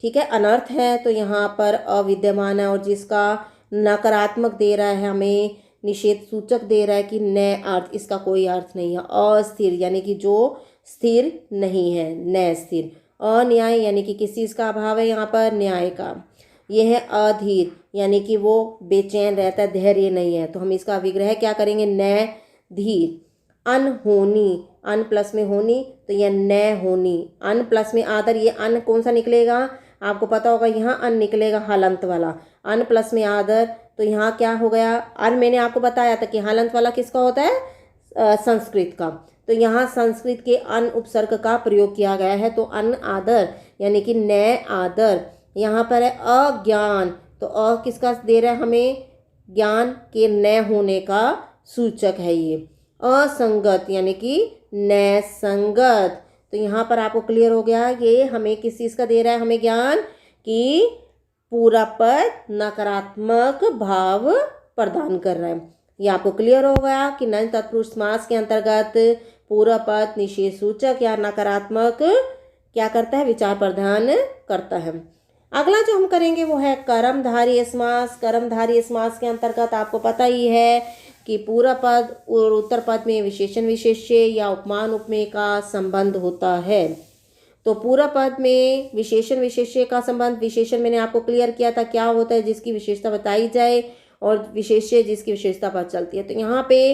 ठीक है, अनर्थ है तो यहाँ पर अविद्यमान है और जिसका नकारात्मक दे रहा है हमें निषेध सूचक दे रहा है कि न अर्थ, इसका कोई अर्थ नहीं है। अस्थिर यानी कि जो स्थिर नहीं है, न स्थिर। अन्याय यानी कि किस चीज़ का अभाव है यहाँ पर, न्याय का। यह है अधीर यानी कि वो बेचैन रहता है, धैर्य नहीं है, तो हम इसका विग्रह क्या करेंगे, न धीर। अनहोनी, अन प्लस में होनी तो यह न होनी। अन प्लस में आदर, ये अन कौन सा निकलेगा आपको पता होगा, यहाँ अन निकलेगा हलंत वाला। अन प्लस में आदर तो यहाँ क्या हो गया, अन मैंने आपको बताया था कि हलंत वाला किसका होता है, संस्कृत का, तो यहाँ संस्कृत के अन उपसर्ग का प्रयोग किया गया है, तो अन आदर यानी कि न आदर। यहाँ पर है अज्ञान, तो अ किसका दे रहा है हमें, ज्ञान के न होने का सूचक है ये। असंगत यानी कि न संगत, तो यहाँ पर आपको क्लियर हो गया ये हमें किस चीज़ का दे रहा है, हमें ज्ञान कि पूरा पद नकारात्मक भाव प्रदान कर रहा है। ये आपको क्लियर हो गया कि नंद तत्पुरुष समास के अंतर्गत पूरा पद निषेध सूचक या नकारात्मक क्या करता है, विचार प्रदान करता है। अगला जो हम करेंगे वो है कर्मधारय समास। कर्मधारय समास के अंतर्गत आपको पता ही है कि पूरा पद और उत्तर पद में विशेषण विशेष्य या उपमान उपमेय का संबंध होता है। तो पूरा पद में विशेषण विशेष्य का संबंध, विशेषण मैंने आपको क्लियर किया था क्या होता है, जिसकी विशेषता बताई जाए, और विशेष्य जिसकी विशेषता पर चलती है। तो यहाँ पे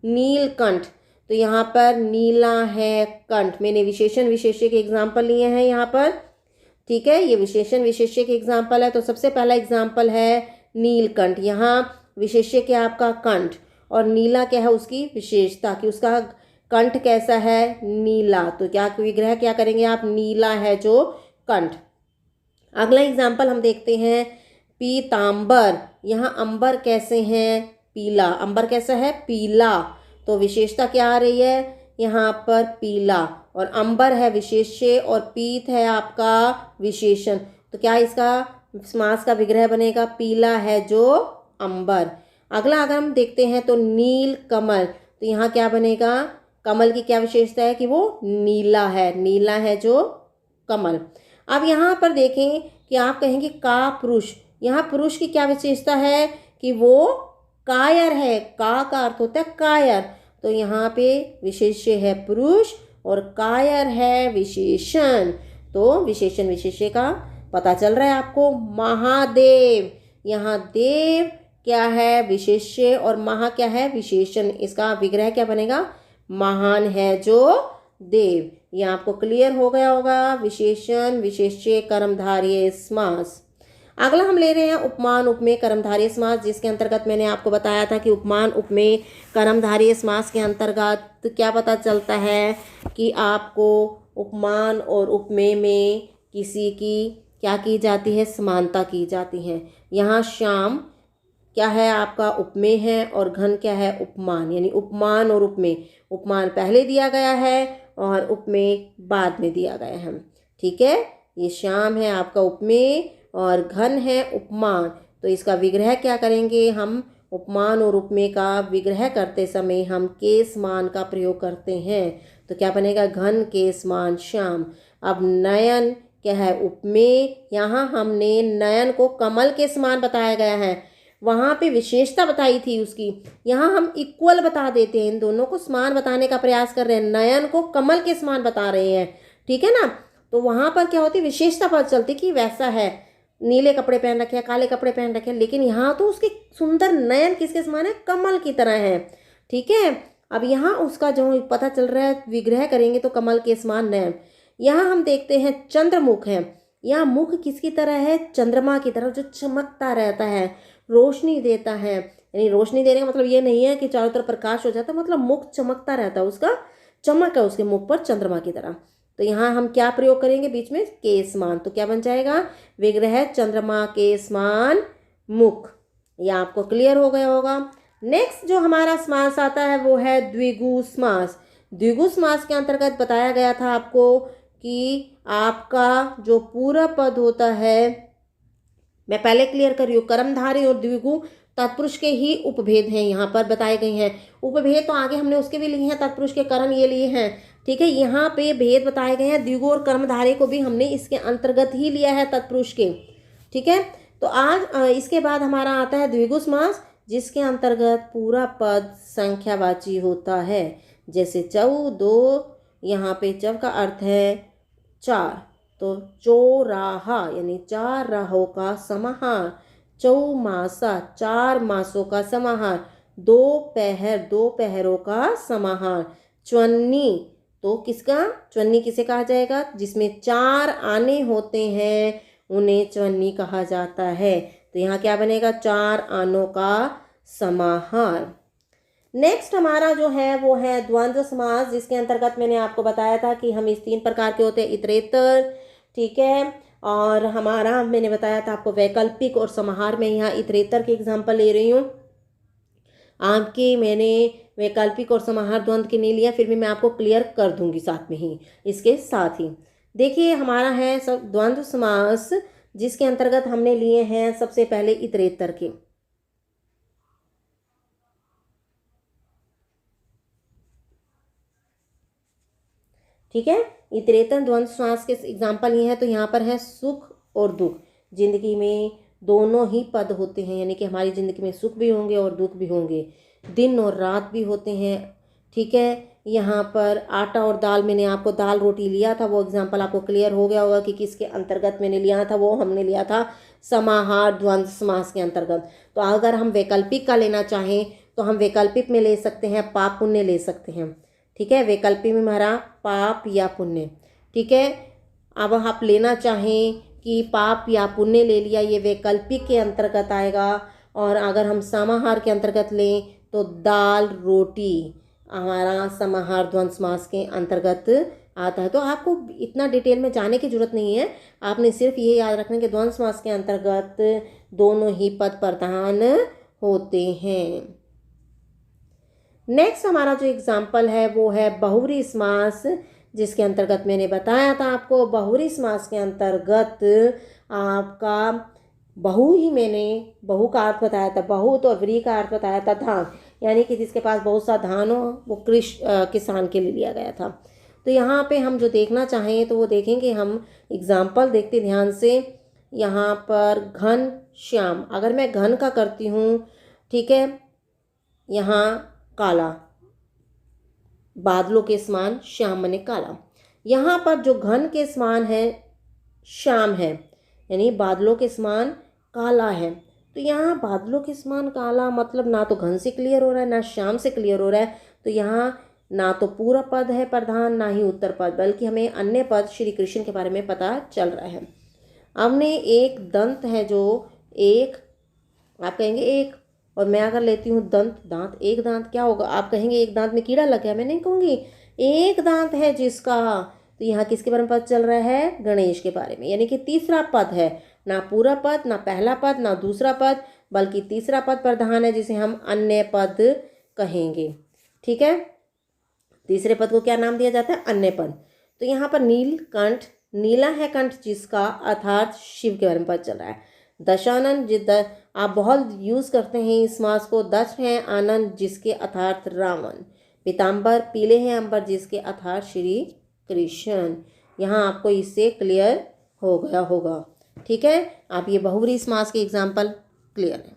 नीलकंठ, तो यहाँ पर नीला है कंठ, मैंने विशेषण विशेष्य के एग्जाम्पल लिए हैं यहाँ पर, ठीक है, ये विशेषण विशेष्य के एग्जाम्पल है। तो सबसे पहला एग्जाम्पल है नीलकंठ, यहाँ विशेष्य क्या आपका कंठ और नीला क्या है उसकी विशेषता कि उसका कंठ कैसा है, नीला, तो क्या विग्रह क्या करेंगे आप, नीला है जो कंठ। अगला एग्जाम्पल हम देखते हैं पीतांबर, यहाँ अंबर कैसे हैं, पीला, अंबर कैसा है, पीला, तो विशेषता क्या आ रही है यहाँ पर, पीला, और अंबर है विशेष्य और पीत है आपका विशेषण, तो क्या इसका समास का विग्रह बनेगा, पीला है जो अंबर। अगला अगर हम देखते हैं तो नील कमल, तो यहाँ क्या बनेगा, कमल की क्या विशेषता है कि वो नीला है, नीला है जो कमल। अब यहाँ पर देखें कि आप कहेंगे का पुरुष, यहाँ पुरुष की क्या विशेषता है कि वो कायर है, का अर्थ होता है कायर, तो यहाँ पे विशेष्य है पुरुष और कायर है विशेषण, तो विशेषण विशेष्य का पता चल रहा है आपको। महादेव, यहाँ देव क्या है विशेष्य और महा क्या है विशेषण, इसका विग्रह क्या बनेगा, महान है जो देव। ये आपको क्लियर हो गया होगा विशेषण विशेष्य कर्मधारय समास। अगला हम ले रहे हैं उपमान उपमेय कर्मधारय समास, जिसके अंतर्गत मैंने आपको बताया था कि उपमान उपमेय कर्मधारय समास के अंतर्गत क्या पता चलता है कि आपको उपमान और उपमेय में किसी की क्या की जाती है, समानता की जाती है। यहाँ श्याम क्या है आपका उपमेय है और घन क्या है उपमान, यानी उपमान और उपमेय, उपमान पहले दिया गया है और उपमेय बाद में दिया गया है, ठीक है। ये श्याम है आपका उपमेय और घन है उपमान। तो इसका विग्रह क्या करेंगे हम? उपमान और उपमेय का विग्रह करते समय हम के समान का प्रयोग करते हैं। तो क्या बनेगा? घन के समान श्याम। अब नयन क्या है? उपमेय। यहाँ हमने नयन को कमल के समान बताया गया है, वहाँ पे विशेषता बताई थी उसकी, यहाँ हम इक्वल बता देते हैं, इन दोनों को समान बताने का प्रयास कर रहे हैं, नयन को कमल के समान बता रहे हैं, ठीक है ना। तो वहाँ पर क्या होती है? विशेषता पता चलती कि वैसा है, नीले कपड़े पहन रखे हैं, काले कपड़े पहन रखे हैं, लेकिन यहाँ तो उसके सुंदर नयन किसके समान है? कमल की तरह है, ठीक है। अब यहाँ उसका जो पता चल रहा है, विग्रह करेंगे तो कमल के समान नयन। यहाँ हम देखते हैं चंद्रमुख है, यहाँ मुख किसकी तरह है? चंद्रमा की तरह, जो चमकता रहता है, रोशनी देता है। यानी रोशनी देने का मतलब ये नहीं है कि चारों तरफ प्रकाश हो जाता, मतलब मुख चमकता रहता है, उसका चमक है उसके मुख पर चंद्रमा की तरह। तो यहाँ हम क्या प्रयोग करेंगे? बीच में के समान। तो क्या बन जाएगा? विग्रह चंद्रमा के समान मुख। यह आपको क्लियर हो गया होगा। नेक्स्ट जो हमारा समास आता है वो है द्विगु समास। द्विगु समास के अंतर्गत बताया गया था आपको कि आपका जो पूरा पद होता है, मैं पहले क्लियर कर रही हूँ, कर्मधारय और द्विगु तत्पुरुष के ही उपभेद हैं, यहाँ पर बताए गए हैं। उपभेद तो आगे हमने उसके भी लिए हैं, तत्पुरुष के कर्म ये लिए हैं, ठीक है। यहाँ पे भेद बताए गए हैं, द्विगु और कर्मधारय को भी हमने इसके अंतर्गत ही लिया है तत्पुरुष के, ठीक है। तो आज इसके बाद हमारा आता है द्विगु समास, जिसके अंतर्गत पूरा पद संख्यावाची होता है। जैसे चौ दो, यहाँ पे चौ का अर्थ है चार, तो चौराहा यानी चार राहों का समाहार। चौमासा, चार मासों का समाहार। दोपहर, दो पहरों का समाहार। च्वन्नी, तो किसका? च्वन्नी किसे कहा जाएगा? जिसमें चार आने होते हैं उन्हें च्वन्नी कहा जाता है। तो यहाँ क्या बनेगा? चार आनों का समाहार। नेक्स्ट हमारा जो है वो है द्वंद्व समास, जिसके अंतर्गत मैंने आपको बताया था कि हम इस तीन प्रकार के होते हैं, इतरेतर, ठीक है, और हमारा मैंने बताया था आपको वैकल्पिक और समाहार। में यहाँ इतरेतर के एग्जाम्पल ले रही हूँ आपके, मैंने वैकल्पिक और समाहार द्वंद्व के नहीं लिया, फिर भी मैं आपको क्लियर कर दूंगी साथ में ही, इसके साथ ही। देखिए हमारा है सब द्वंद्व समास, जिसके अंतर्गत हमने लिए हैं सबसे पहले इतरेतर के, ठीक है। इतरेतर द्वंद्व समास के एग्जाम्पल ये है। तो यहाँ पर है सुख और दुख। जिंदगी में दोनों ही पद होते हैं, यानी कि हमारी जिंदगी में सुख भी होंगे और दुख भी होंगे, दिन और रात भी होते हैं, ठीक है। यहाँ पर आटा और दाल, मैंने आपको दाल रोटी लिया था, वो एग्जाम्पल आपको क्लियर हो गया होगा कि किसके अंतर्गत मैंने लिया था। वो हमने लिया था समाहार द्वंद्व समास के अंतर्गत। तो अगर हम वैकल्पिक का लेना चाहें तो हम वैकल्पिक में ले सकते हैं, पाप पुण्य ले सकते हैं, ठीक है। वैकल्पिक में हमारा पाप या पुण्य, ठीक है। अब आप लेना चाहें कि पाप या पुण्य ले लिया, ये वैकल्पिक के अंतर्गत आएगा। और अगर हम समाहार के अंतर्गत लें तो दाल रोटी हमारा समाहार द्वंद्व समास के अंतर्गत आता है। तो आपको इतना डिटेल में जाने की जरूरत नहीं है, आपने सिर्फ ये याद रखना कि द्वंद्व समास के अंतर्गत दोनों ही पद प्रधान होते हैं। नेक्स्ट हमारा जो एग्जाम्पल है वो है बहुव्रीहि समास, जिसके अंतर्गत मैंने बताया था आपको, बहुव्रीहि समास के अंतर्गत आपका बहु ही, मैंने बहु का अर्थ बताया था बहुत, और व्रीहि का अर्थ बताया था धान, यानी कि जिसके पास बहुत सा धान हो वो किसान के लिए लिया गया था। तो यहाँ पे हम जो देखना चाहें तो वो देखेंगे, हम एग्जाम्पल देखते ध्यान से। यहाँ पर घन श्याम, अगर मैं घन का करती हूँ, ठीक है, यहाँ काला, बादलों के समान, श्याम मने काला। यहाँ पर जो घन के समान है श्याम है, यानी बादलों के समान काला है। तो यहाँ बादलों के समान काला मतलब ना तो घन से क्लियर हो रहा है ना श्याम से क्लियर हो रहा है। तो यहाँ ना तो पूरा पद है प्रधान, ना ही उत्तर पद, बल्कि हमें अन्य पद श्री कृष्ण के बारे में पता चल रहा है। हमने एक दंत है, जो एक, आप कहेंगे एक, और मैं अगर लेती हूँ दंत, दांत, एक दांत, क्या होगा? आप कहेंगे एक दांत में कीड़ा लग गया, मैं नहीं कहूँगी, एक दांत है जिसका। तो यहाँ किसके बारे में पद चल रहा है? गणेश के बारे में, यानी कि तीसरा पद है, ना पूरा पद, ना पहला पद, ना दूसरा पद, बल्कि तीसरा पद प्रधान है, जिसे हम अन्य पद कहेंगे, ठीक है। तीसरे पद को क्या नाम दिया जाता है? अन्य पद। तो यहाँ पर नीलकंठ नीला है कंठ जिसका अर्थात शिव के बारे में पता चल रहा है। दशानन आप बहुत यूज करते हैं इस मास को। दश है आनंद जिसके अर्थात रावण। पीताम्बर पीले हैं अंबर जिसके अर्थात श्री कृष्ण। यहाँ आपको इससे क्लियर हो गया होगा। ठीक है, आप ये बहुव्रीहि समास के एग्जाम्पल क्लियर है।